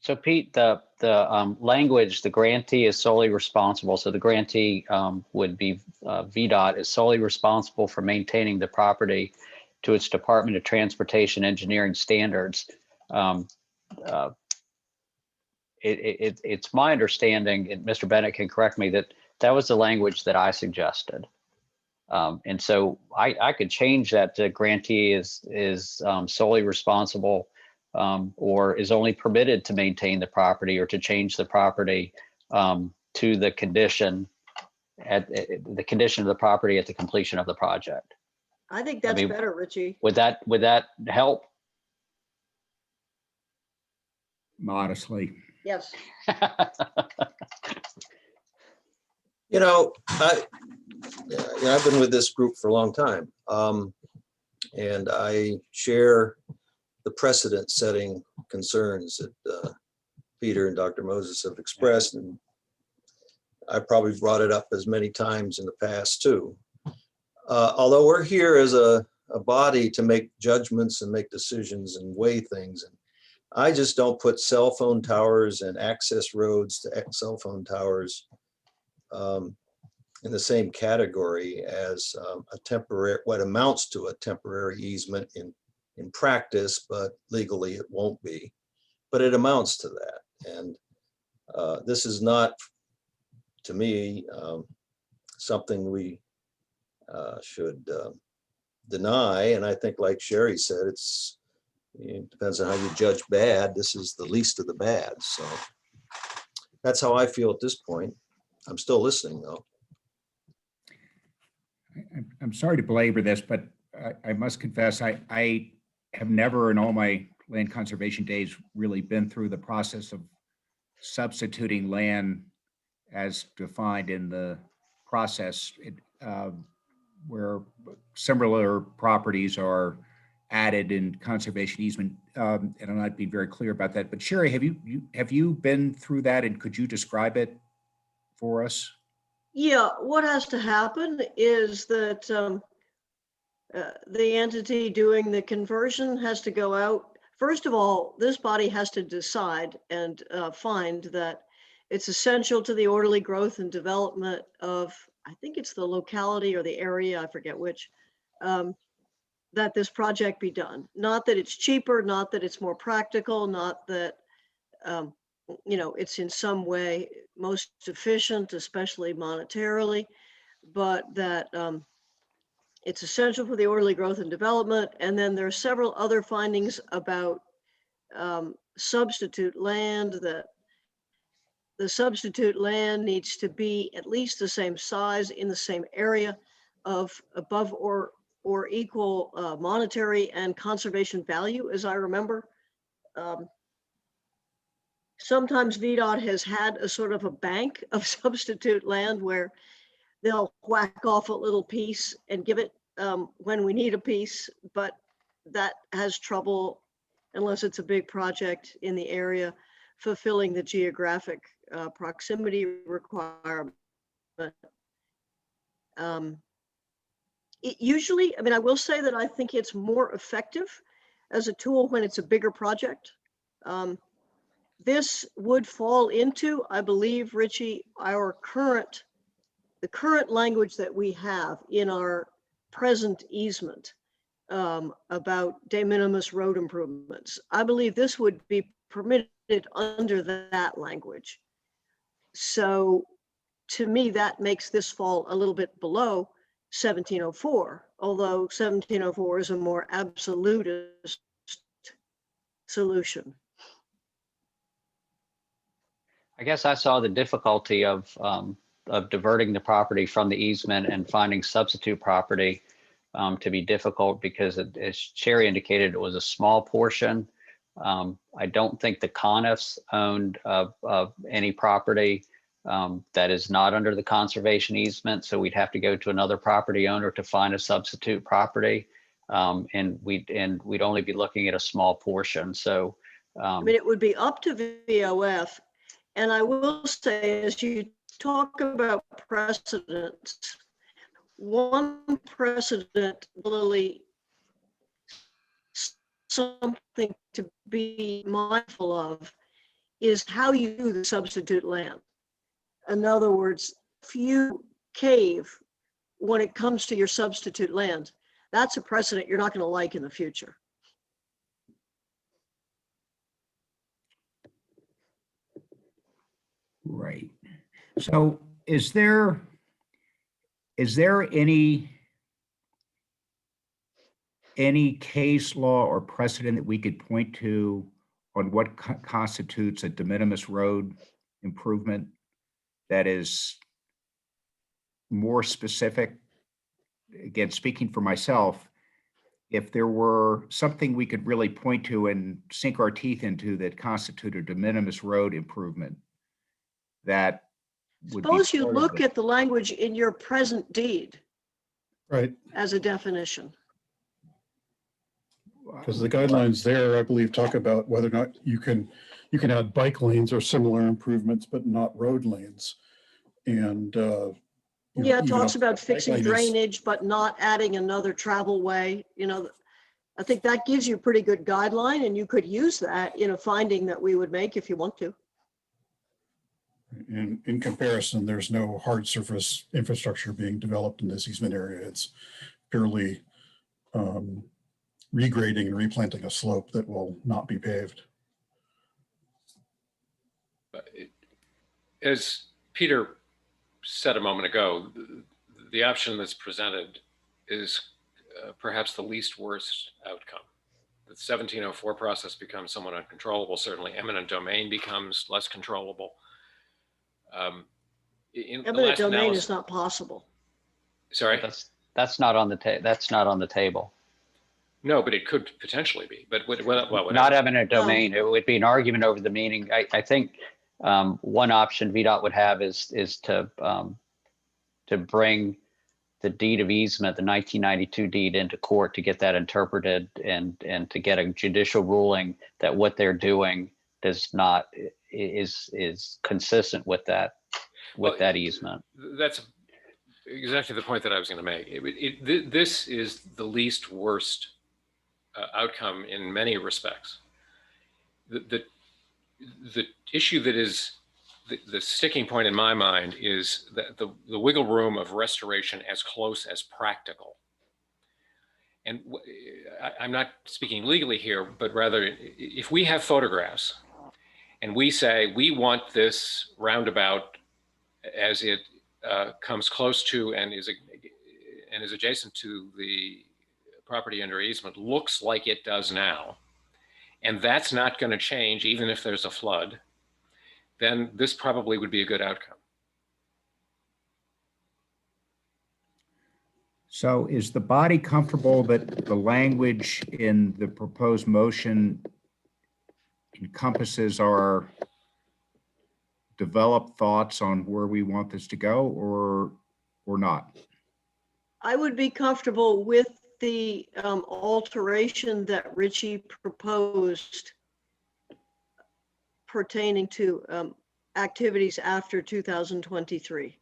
So Pete, the language, the grantee is solely responsible. So the grantee would be VDOT is solely responsible for maintaining the property to its Department of Transportation engineering standards. It's my understanding, and Mr. Bennett can correct me, that that was the language that I suggested. And so I could change that to grantee is solely responsible or is only permitted to maintain the property or to change the property to the condition the condition of the property at the completion of the project. I think that's mean, better, Richie. Would that help? Modestly. Yes. You know, I've been with this group for a long time. And I share the precedent-setting concerns that Peter and Dr. Moses have expressed. And I probably brought it up as many times in the past too. Although we're here as a body to make judgments and make decisions and weigh things. And I just don't put cell phone towers and access roads to cell phone towers in the same category as a temporary, what amounts to a temporary easement in practice, but legally it won't be. But it amounts to that. And this is not, to me, something we should deny. And I think, like Sherry said, it depends on how you judge bad. This is the least of the bad. So that's how I feel at this point. I'm still listening though. I'm sorry to belabor this, but I must confess, I have never in all my land conservation days really been through the process of substituting land as defined in the process where similar properties are added in conservation easement. And I'm not being very clear about that, but Sherry, have you been through that, and could you describe it for us? Yeah, what has to happen is that the entity doing the conversion has to go out. First of all, this body has to decide and find that it's essential to the orderly growth and development of, I think it's the locality or the area, I forget which, that this project be done. Not that it's cheaper, not that it's more practical, not that it's in some way most efficient, especially monetarily, but that it's essential for the orderly growth and development. And then there are several other findings about substitute land, that the substitute land needs to be at least the same size in the same area of above or equal monetary and conservation value, as I remember. Sometimes VDOT has had a sort of a bank of substitute land where they'll whack off a little piece and give it when we need a piece, but that has trouble, unless it's a big project in the area, fulfilling the geographic proximity requirement. Usually, I mean, I will say that I think it's more effective as a tool when it's a bigger project. This would fall into, I believe, Richie, the current language that we have in our present easement about de minimis road improvements. I believe this would be permitted under that language. So to me, that makes this fall a little bit below 1704, although 1704 is a more absolutist solution. I guess I saw the difficulty of diverting the property from the easement and finding substitute property to be difficult because, as Sherry indicated, it was a small portion. I don't think the Coniffs owned any property that is not under the conservation easement, so we'd have to go to another property owner to find a substitute property, and we'd only be looking at a small portion. So, I mean, it would be up to VOF. And I will say, as you talk about precedents, one precedent, really something to be mindful of, is how you do the substitute land. In other words, if you cave when it comes to your substitute land, that's a precedent you're not going to like in the future. Right. So is there any case law or precedent that we could point to on what constitutes a de minimis road improvement that is more specific? Again, speaking for myself, if there were something we could really point to and sink our teeth into that constituted a de minimis road improvement, that would be Suppose you part of look the- at the language in your present deed Right, as a definition. because the guidelines there, I believe, talk about whether or not you can add bike lanes or similar improvements, but not road lanes. And Yeah, it even talks if about the bike fixing lane is- drainage, but not adding another travel way. I think that gives you a pretty good guideline, and you could use that in a finding that we would make if you want to. In comparison, there's no hard surface infrastructure being developed in this easement area. It's purely regrading and replanting a slope that will not be paved. As Peter said a moment ago, the option that's presented is perhaps the least worst outcome. The 1704 process becomes somewhat uncontrollable. Certainly eminent domain becomes less controllable. In the Eminent last domain analysis- is not possible. Sorry? That's not on the table. No, but it could potentially be. But whatever. Not eminent domain. It would be an argument over the meaning. I think one option VDOT would have is to bring the deed of easement, the 1992 deed, into court to get that interpreted and to get a judicial ruling that what they're doing is consistent with that easement. That's exactly the point that I was going to make. This is the least worst outcome in many respects. The issue that is the sticking point in my mind is that the wiggle room of restoration as close as practical. And I'm not speaking legally here, but rather if we have photographs and we say we want this roundabout as it comes close to and is adjacent to the property under easement, looks like it does now, and that's not going to change even if there's a flood, then this probably would be a good outcome. So is the body comfortable that the language in the proposed motion encompasses our developed thoughts on where we want this to go, or not? I would be comfortable with the alteration that Richie proposed pertaining to activities after 2023,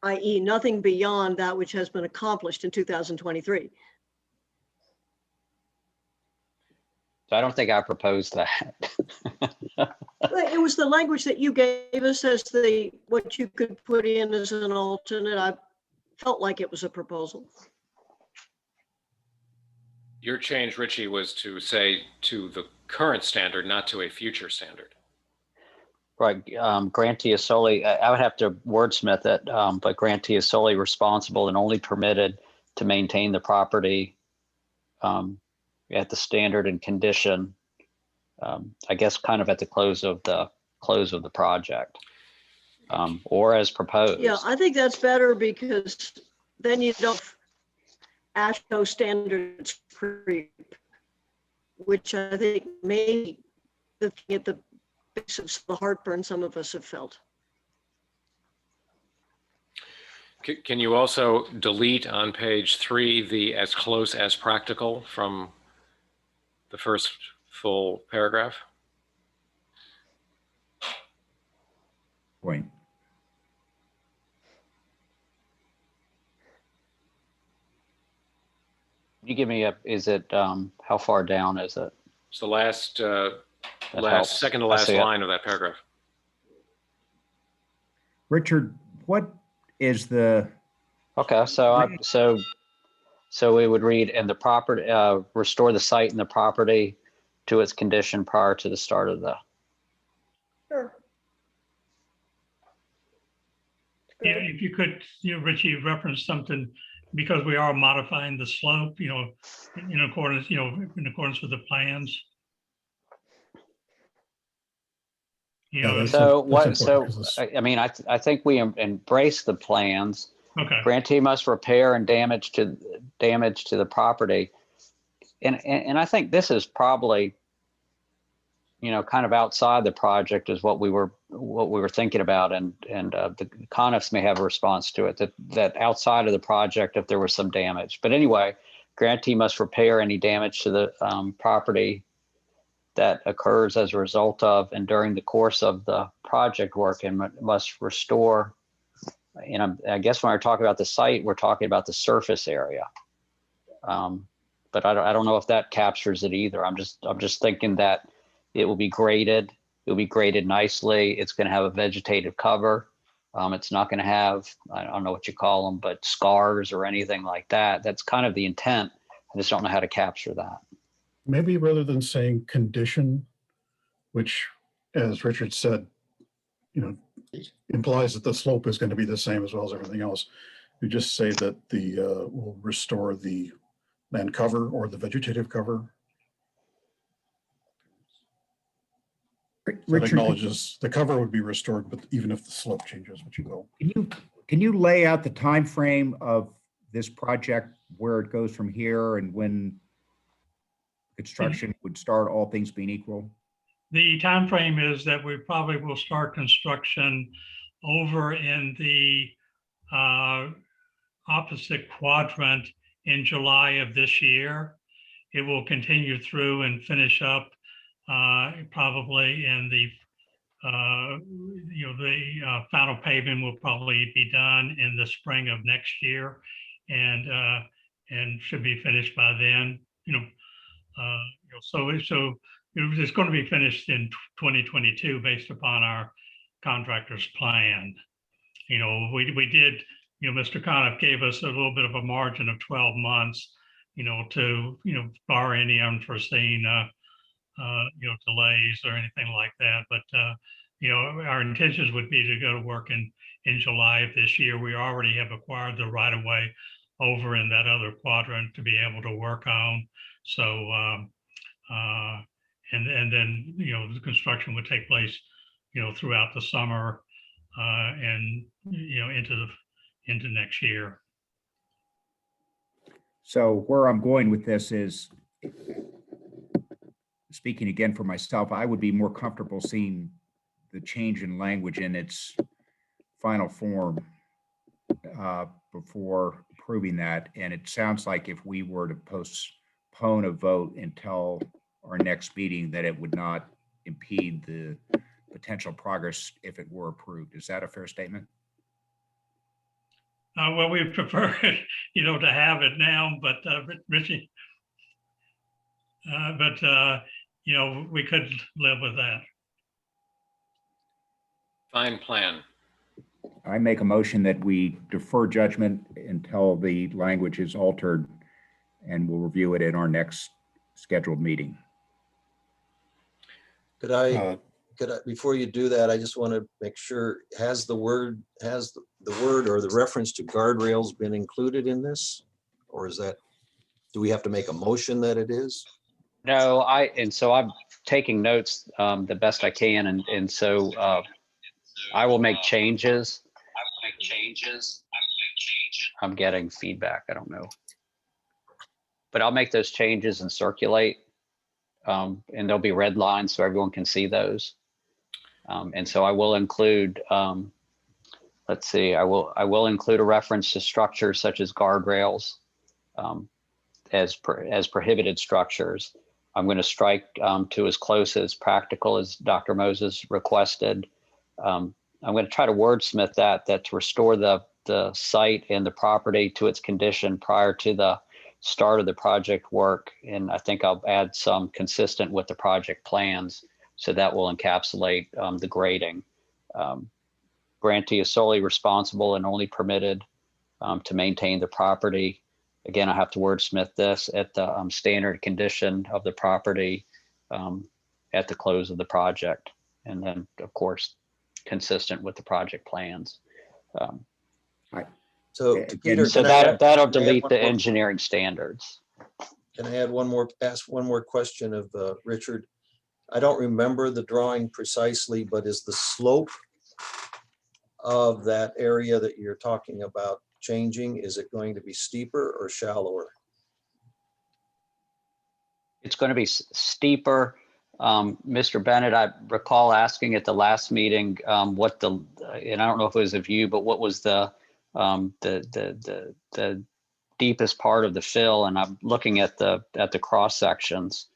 i.e. nothing beyond that which has been accomplished in 2023. So I don't think I proposed that. It was the language that you gave us as what you could put in as an alternate. I felt like it was a proposal. Your change, Richie, was to say to the current standard, not to a future standard. Right, grantee is solely, I would have to wordsmith it, but grantee is solely responsible and only permitted to maintain the property at the standard and condition, I guess kind of at the close of the project, or as proposed. Yeah, I think that's better because then you don't AASHTO standards creep, which I think may be the thing at the base of the heartburn some of us have felt. Can you also delete on page 3 the as close as practical from the first full paragraph? Point. You give me is it, how far down is it? It's the last That helps. second to I last see it. line of that paragraph. Richard, what is the, Okay, so we would read, and the property, restore the site and the property to its condition prior to the start of the. Sure. Yeah, if you could, Richie, reference something, because we are modifying the slope, in accordance, in accordance with the plans. That's So important what, so, 'cause it's- I mean, I think we embrace the plans. Okay, Grantee must repair and damage to the property. And I think this is probably, kind of outside the project is what we were thinking about. And the Conifs may have a response to it, that outside of the project, if there was some damage. But anyway, grantee must repair any damage to the property that occurs as a result of and during the course of the project work, and must restore. And I guess when we're talking about the site, we're talking about the surface area. But I don't know if that captures it either. I'm just thinking that it will be graded. It'll be graded nicely. It's going to have a vegetative cover. It's not going to have, I don't know what you call them, but scars or anything like that. That's kind of the intent. I just don't know how to capture that. Maybe rather than saying condition, which, as Richard said, implies that the slope is going to be the same as well as everything else. You just say that will restore the land cover or the vegetative cover. So it Richard, acknowledges the cover would be restored, but even if the slope changes, which you will. can you lay out the time frame of this project, where it goes from here and when construction would start, all things being equal? the time frame is that we probably will start construction over in the opposite quadrant in July of this year. It will continue through and finish up probably in the final paving will probably be done in the spring of next year, and should be finished by then. So it's going to be finished in 2022 based upon our contractor's plan. We did, Mr. Conniff gave us a little bit of a margin of 12 months, to, bar any unforeseen, delays or anything like that. But, our intentions would be to go to work in July of this year. We already have acquired the right of way over in that other quadrant to be able to work on. So, and then, the construction would take place, throughout the summer and, into next year. So where I'm going with this is, speaking again for myself, I would be more comfortable seeing the change in language in its final form before approving that. And it sounds like if we were to postpone a vote until our next meeting, that it would not impede the potential progress if it were approved. Is that a fair statement? Well, we prefer, to have it now, but Richie, we could live with that. Fine plan. I make a motion that we defer judgment until the language is altered, and we'll review it in our next scheduled meeting. Could I, before you do that, I just want to make sure, has the word or the reference to guardrails been included in this? Or is that, do we have to make a motion that it is? No, so I'm taking notes the best I can. And so I will make changes. I'm getting feedback. I don't know. But I'll make those changes and circulate. And there'll be red lines so everyone can see those. And so I will include, let's see, I will include a reference to structures such as guardrails as prohibited structures. I'm going to strike to as close as practical as Dr. Moses requested. I'm going to try to wordsmith that to restore the site and the property to its condition prior to the start of the project work. And I think I'll add some consistent with the project plans. So that will encapsulate the grading. Grantee is solely responsible and only permitted to maintain the property. Again, I have to wordsmith this at the standard condition of the property at the close of the project. And then, of course, consistent with the project plans. So Peter, So can I that'll add delete one the more- engineering standards. Can I ask one more question of Richard? I don't remember the drawing precisely, but is the slope of that area that you're talking about changing? Is it going to be steeper or shallower? It's going to be steeper. Mr. Bennett, I recall asking at the last meeting what the, and I don't know if it was of you, but what was the deepest part of the fill, and I'm looking at the cross sections,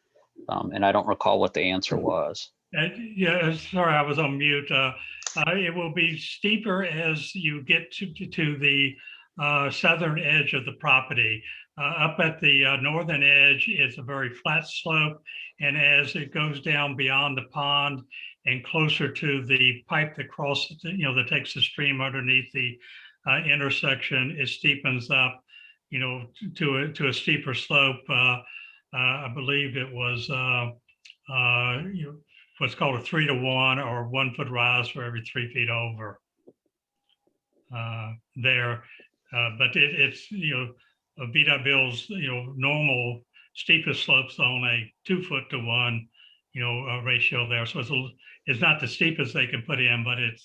and I don't recall what the answer was. Yeah, sorry, I was on mute. It will be steeper as you get to the southern edge of the property. Up at the northern edge, it's a very flat slope, and as it goes down beyond the pond and closer to the pipe that crosses, that takes the stream underneath the intersection, it steepens up, to a steeper slope. I believe it was what's called a 3-to-1 or 1 foot rise for every 3 feet over there. But it's, Vdot builds, normal steepest slopes on a 2 foot to 1, ratio there. So it's not the steepest they can put in, but it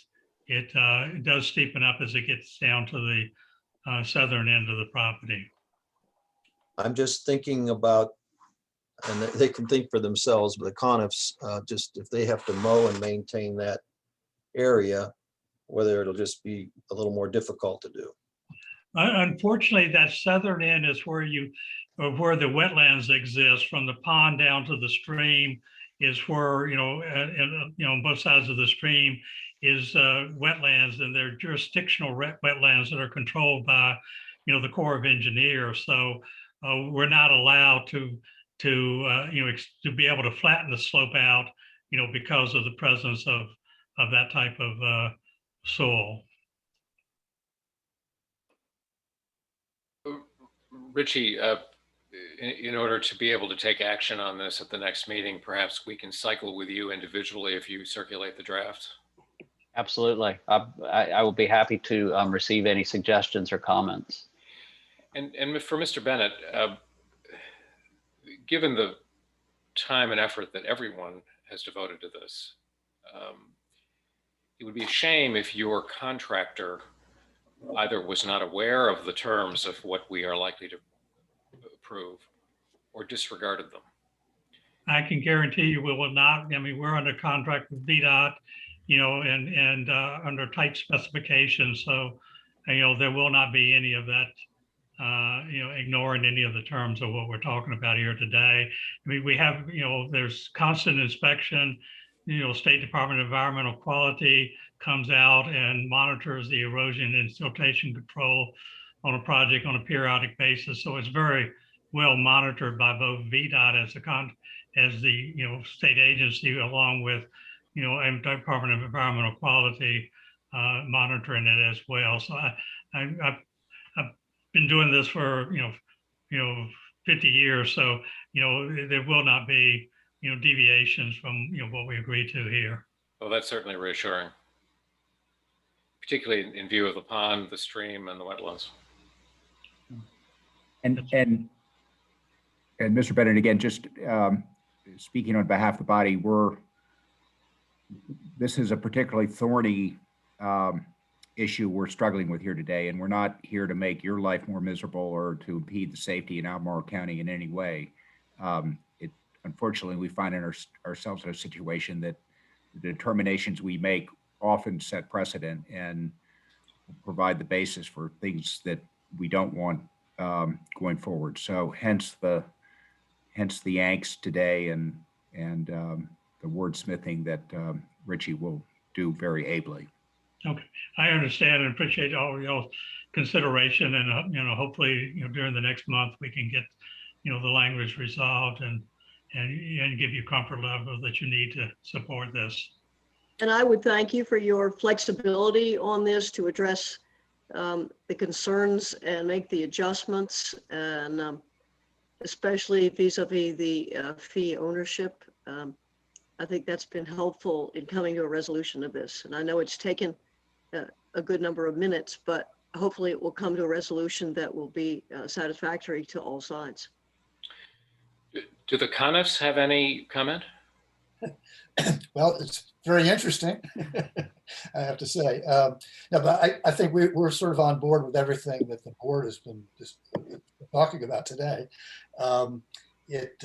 does steepen up as it gets down to the southern end of the property. I'm just thinking about, and they can think for themselves, but the Conifs, just if they have to mow and maintain that area, whether it'll just be a little more difficult to do. Unfortunately, that southern end is where where the wetlands exist. From the pond down to the stream is where, on both sides of the stream is wetlands, and they're jurisdictional wetlands that are controlled by, the Corps of Engineers. So we're not allowed to be able to flatten the slope out, because of the presence of that type of soil. Richie, in order to be able to take action on this at the next meeting, perhaps we can cycle with you individually if you circulate the draft. Absolutely. I will be happy to receive any suggestions or comments. And for Mr. Bennett, given the time and effort that everyone has devoted to this, it would be a shame if your contractor either was not aware of the terms of what we are likely to approve or disregarded them. I can guarantee you we will not. I mean, we're under contract with Vdot, and under tight specifications. So, there will not be any of that, ignoring any of the terms of what we're talking about here today. I mean, we have, there's constant inspection. State Department of Environmental Quality comes out and monitors the erosion and siltation control on a project on a periodic basis. So it's very well monitored by both Vdot as the state agency, along with Department of Environmental Quality monitoring it as well. So I've been doing this for 50 years. So there will not be deviations from what we agreed to here. Well, that's certainly reassuring, particularly in view of the pond, the stream, and the wetlands. And Mr. Bennett, again, just speaking on behalf of the body, this is a particularly thorny issue we're struggling with here today, and we're not here to make your life more miserable or to impede the safety in Albemarle County in any way. Unfortunately, we find ourselves in a situation that the determinations we make often set precedent and provide the basis for things that we don't want going forward. So hence the angst today and the wordsmithing that Richie will do very ably. Okay, I understand and appreciate all of y'all's consideration, and hopefully during the next month we can get the language resolved and and give you comfort level that you need to support this. And I would thank you for your flexibility on this to address the concerns and make the adjustments, and especially vis-a-vis the fee ownership. I think that's been helpful in coming to a resolution of this. And I know it's taken a good number of minutes, but hopefully it will come to a resolution that will be satisfactory to all sides. Do the Coniffs have any comment? Well, it's very interesting, I have to say. No, but I think we're sort of on board with everything that the board has been just talking about today. It's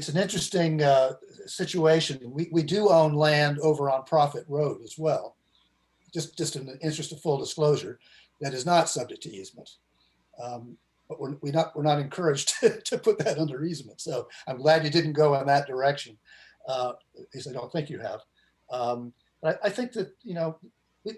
an interesting situation. We do own land over on Prophet Road as well, just in the interest of full disclosure, that is not subject to easement. But we're not encouraged to put that under easement. So I'm glad you didn't go in that direction, because I don't think you have. But I think that,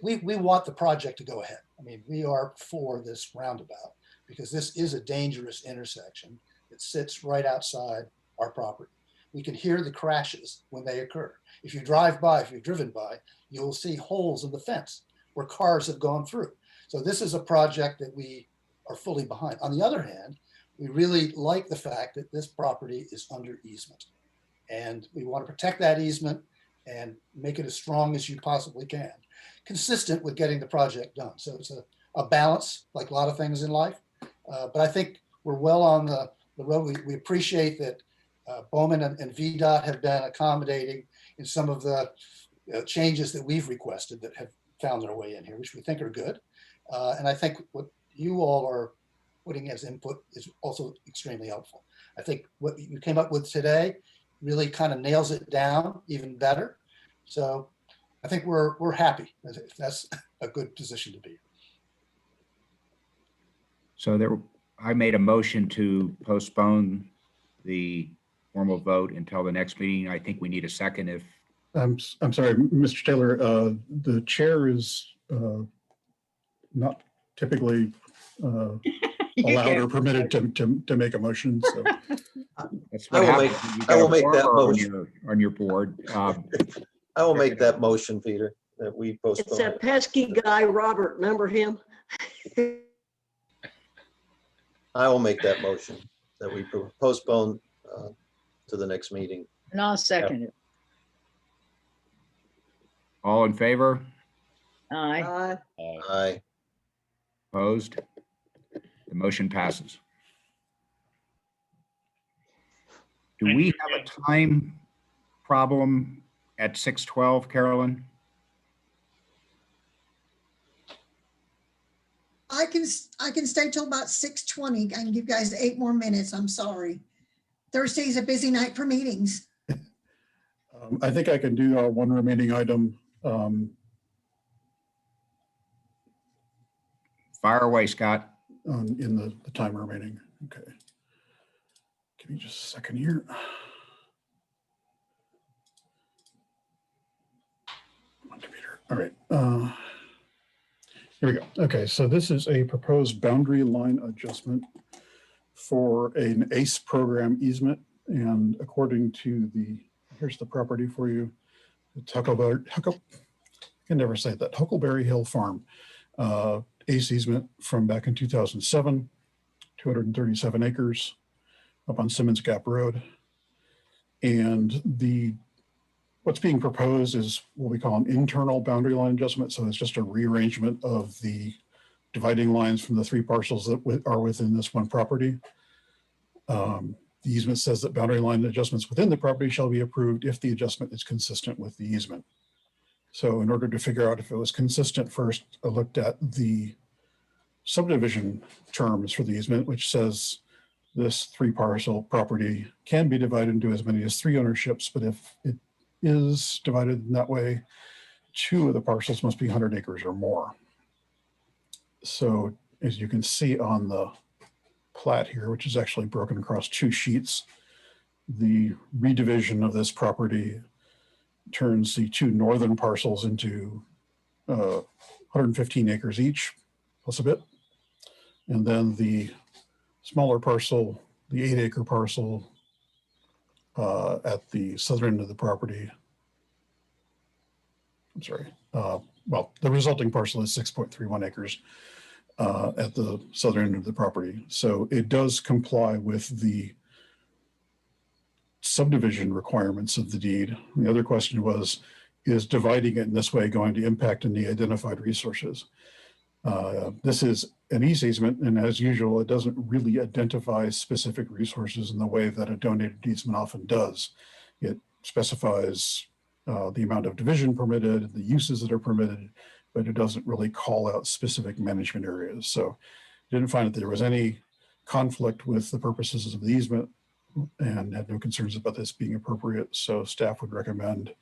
we want the project to go ahead. I mean, we are for this roundabout because this is a dangerous intersection that sits right outside our property. We can hear the crashes when they occur. If you've driven by, you'll see holes in the fence where cars have gone through. So this is a project that we are fully behind. On the other hand, we really like the fact that this property is under easement. And we want to protect that easement and make it as strong as you possibly can, consistent with getting the project done. So it's a balance, like a lot of things in life. But I think we're well on the road. We appreciate that Bowman and Vdot have been accommodating in some of the changes that we've requested that have found their way in here, which we think are good. And I think what you all are putting as input is also extremely helpful. I think what you came up with today really kind of nails it down even better. So I think we're happy. That's a good position to be. So I made a motion to postpone the formal vote until the next meeting. I think we need a second if. I'm sorry, Mr. Taylor, the chair is not typically allowed or permitted to make a motion. So That's I what will make- happens when you I will got a make that quorum motion. on your board. I will make that motion, Peter, that we It's postpone. that pesky guy, Robert, remember him? I will make that motion that we postpone to the next meeting. And I'll second it. All in favor? Aye. Aye. Opposed? The motion passes. Do Thank we you, have a Ken. time problem at 6:12, Carolyn? I can stay till about 6:20. I can give you guys 8 more minutes. I'm sorry. Thursday's a busy night for meetings. I think I can do one remaining item. Fire away, Scott. In the time remaining. Okay. Give me just a second here. Come on, computer. All right. Here we go. Okay, so this is a proposed boundary line adjustment for an ACE program easement. And according to here's the property for you. It's I can never say that, Huckleberry Hill Farm. ACE easement from back in 2007, 237 acres up on Simmons Gap Road. And what's being proposed is what we call an internal boundary line adjustment. So it's just a rearrangement of the dividing lines from the 3 parcels that are within this one property. The easement says that boundary line adjustments within the property shall be approved if the adjustment is consistent with the easement. So in order to figure out if it was consistent, first I looked at the subdivision terms for the easement, which says this 3 parcel property can be divided into as many as 3 ownerships, but if it is divided in that way, 2 of the parcels must be 100 acres or more. So as you can see on the plat here, which is actually broken across 2 sheets, the redivision of this property turns the 2 northern parcels into 115 acres each, plus a bit. And then the smaller parcel, the 8-acre parcel, at the southern end of the property. I'm sorry. Well, the resulting parcel is 6.31 acres at the southern end of the property. So it does comply with the subdivision requirements of the deed. The other question was, is dividing it in this way going to impact any identified resources? This is an ease easement, and as usual, it doesn't really identify specific resources in the way that a donated easement often does. It specifies the amount of division permitted, the uses that are permitted, but it doesn't really call out specific management areas. So didn't find that there was any conflict with the purposes of the easement and had no concerns about this being appropriate. So staff would recommend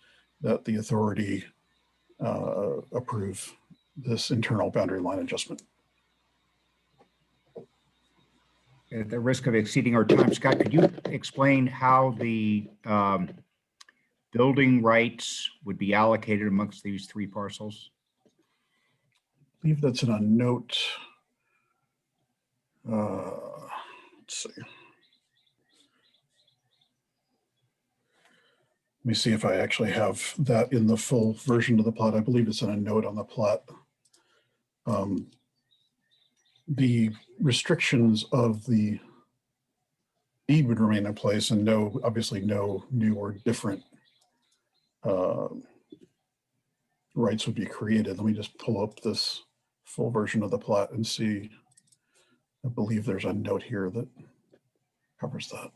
that the authority approve this internal boundary line adjustment. At the risk of exceeding our time, Scott, could you explain how the building rights would be allocated amongst these three parcels? I believe that's in a note. Let's see. Let me see if I actually have that in the full version of the plot. I believe it's in a note on the plot. The restrictions of the deed would remain in place, and obviously no new or different rights would be created. Let me just pull up this full version of the plot and see. I believe there's a note here that covers that.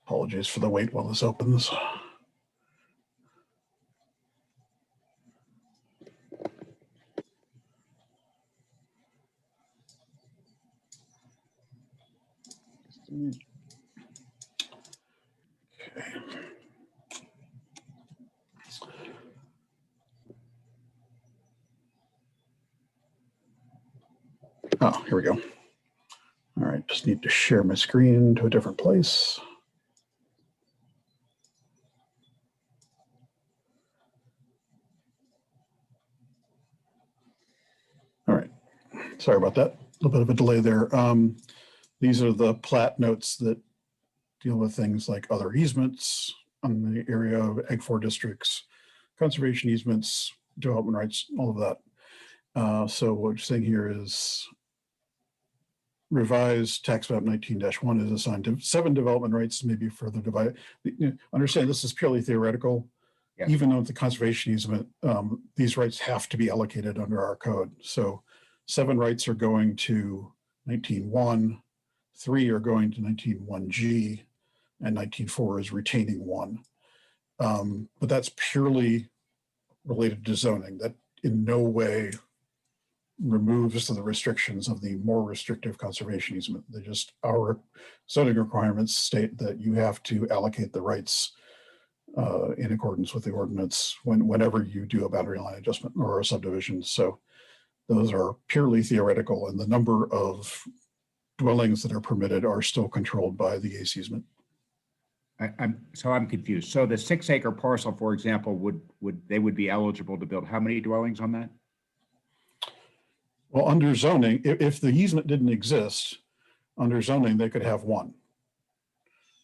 Apologies for the wait while this opens. Okay. Oh, here we go. All right, just need to share my screen to a different place. All right, sorry about that. A little bit of a delay there. These are the plat notes that deal with things like other easements on the area of Ag 4 districts, conservation easements, development rights, all of that. So what you're saying here is revised tax map 19-1 is assigned to 7 development rights, maybe further divided. Understand this is purely theoretical. Yeah. Even though it's a conservation easement, these rights have to be allocated under our code. So 7 rights are going to 19-1, 3 are going to 19-1G, and 19-4 is retaining 1. But that's purely related to zoning. That in no way removes the restrictions of the more restrictive conservation easement. They just, our zoning requirements state that you have to allocate the rights in accordance with the ordinance whenever you do a boundary line adjustment or a subdivision. So those are purely theoretical, and the number of dwellings that are permitted are still controlled by the ACE easement. I'm confused. So the 6-acre parcel, for example, would be eligible to build how many dwellings on that? Well, under zoning, if the easement didn't exist, under zoning, they could have 1.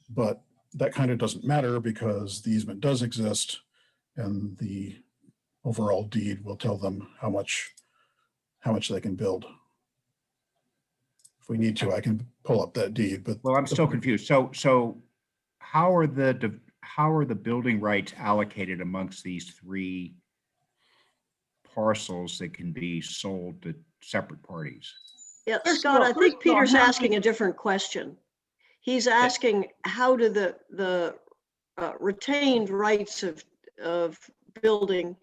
But that kind of doesn't matter because the easement does exist and the overall deed will tell them how much they can build. If we need to, I can pull up that deed, but. Well, I'm still confused. So how are the building rights allocated amongst these 3 parcels that can be sold to separate parties? Yeah, Scott, I think Peter's asking a different question. He's asking how do the retained rights of building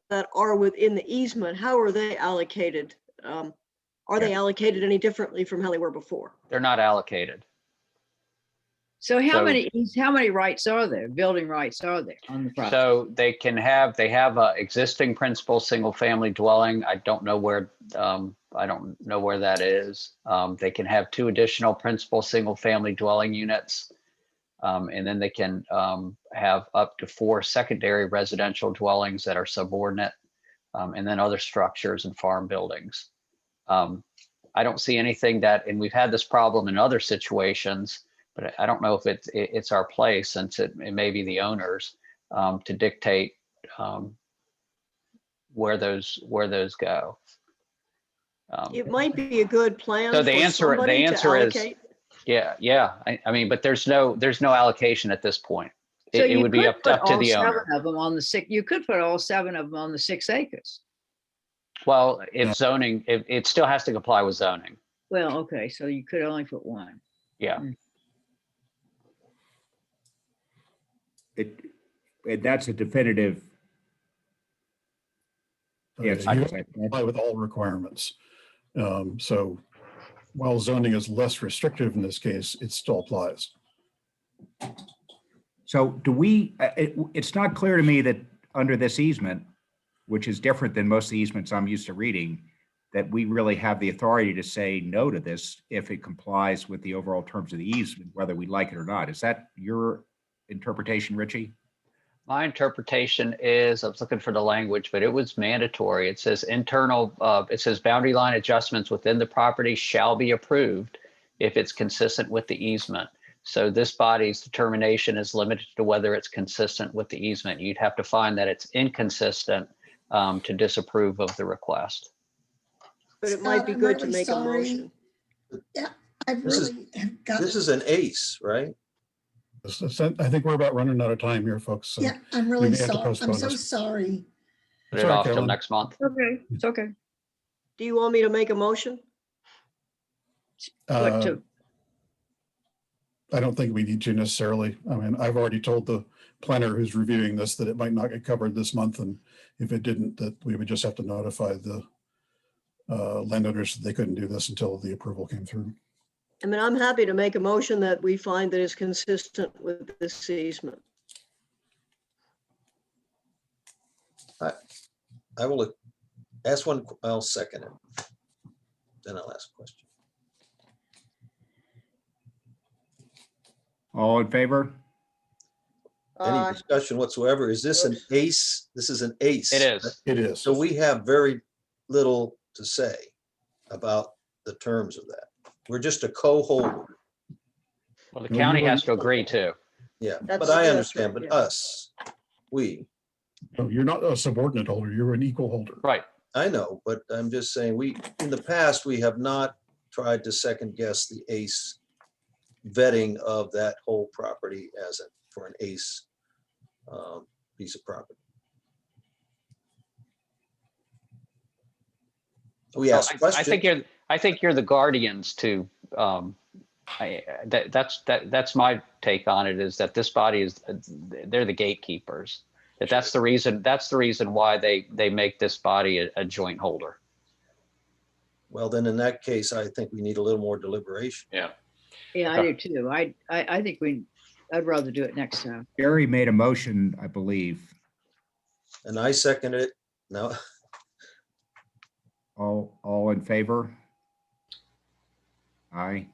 that are within the easement, how are they allocated? Are they allocated any differently from how they were before? They're not allocated. So how So- many rights are there, building rights are there on the property? So they have a existing principal single-family dwelling. I don't know where that is. They can have 2 additional principal single-family dwelling units. And then they can have up to 4 secondary residential dwellings that are subordinate, and then other structures and farm buildings. I don't see anything that, and we've had this problem in other situations, but I don't know if it's our place, since it may be the owners, to dictate where those go. It might be a good plan. So the for answer somebody to is, allocate. yeah. I mean, but there's no allocation at this point. So It you would be could up put to all the 7 owner. of them on the 6. You could put all 7 of them on the 6 acres. Well, if zoning, it still has to comply with zoning. Well, okay, so you could only put 1. Yeah. That's a definitive. Yes. You have to comply with all requirements. So while zoning is less restrictive in this case, it still applies. So do we, it's not clear to me that under this easement, which is different than most of the easements I'm used to reading, that we really have the authority to say no to this if it complies with the overall terms of the easement, whether we like it or not. Is that your interpretation, Richie? My interpretation is, I was looking for the language, but it was mandatory. It says it says boundary line adjustments within the property shall be approved if it's consistent with the easement. So this body's determination is limited to whether it's consistent with the easement. You'd have to find that it's inconsistent to disapprove of the request. But it might be Scott, good I'm to really make a motion. Yeah, I This is- really have got, This is an ACE, right? I think we're about running out of time here, folks. So yeah, I'm really may have to sorry. I'm postpone so this. sorry. Put it Sorry, off till Carolyn. next month. Okay, it's okay. Do you want me to make a motion? What to, I don't think we need to necessarily. I mean, I've already told the planner who's reviewing this that it might not get covered this month. And if it didn't, that we would just have to notify the landowners that they couldn't do this until the approval came through. I mean, I'm happy to make a motion that we find that it's consistent with this easement. I will ask one, I'll second it. Then I'll ask a question. All in favor? Any discussion whatsoever? Is this an ACE? This is an ACE. It is. It is. So we have very little to say about the terms of that. We're just a co-holder. Well, the No, county you has to agree too. Yeah, That's- but I that's understand, right, but yeah. us, we, No, you're not a subordinate holder. You're an equal holder. Right. I know, but I'm just saying, in the past, we have not tried to second guess the ACE vetting of that whole property for an ACE piece of property. We asked questions. I think you're the guardians to, that's my take on it, is that this body they're the gatekeepers. That's the reason why they make this body a joint holder. Well, then in that case, I think we need a little more deliberation. Yeah. yeah, I do too. I think I'd rather do it next time. Gary made a motion, I believe. And I second it. Now, All in favor? Aye.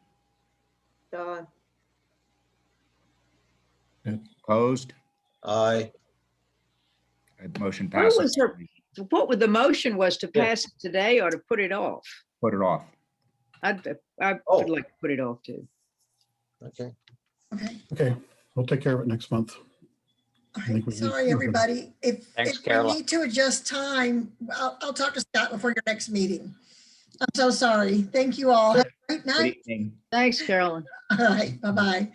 Opposed? I, Motion What passes. was what would the motion was to Yeah. pass it today or to put it off? Put it off. I Oh. would like to put it off too. okay. Okay. Okay, we'll take care of it next month. All I think right. we- Sorry, everybody. If Thanks, if we Caroline. need to adjust time, I'll talk to Scott before your next meeting. I'm so sorry. Thank you all. Have a great Good night. evening. Thanks, Carolyn. All right. Bye-bye.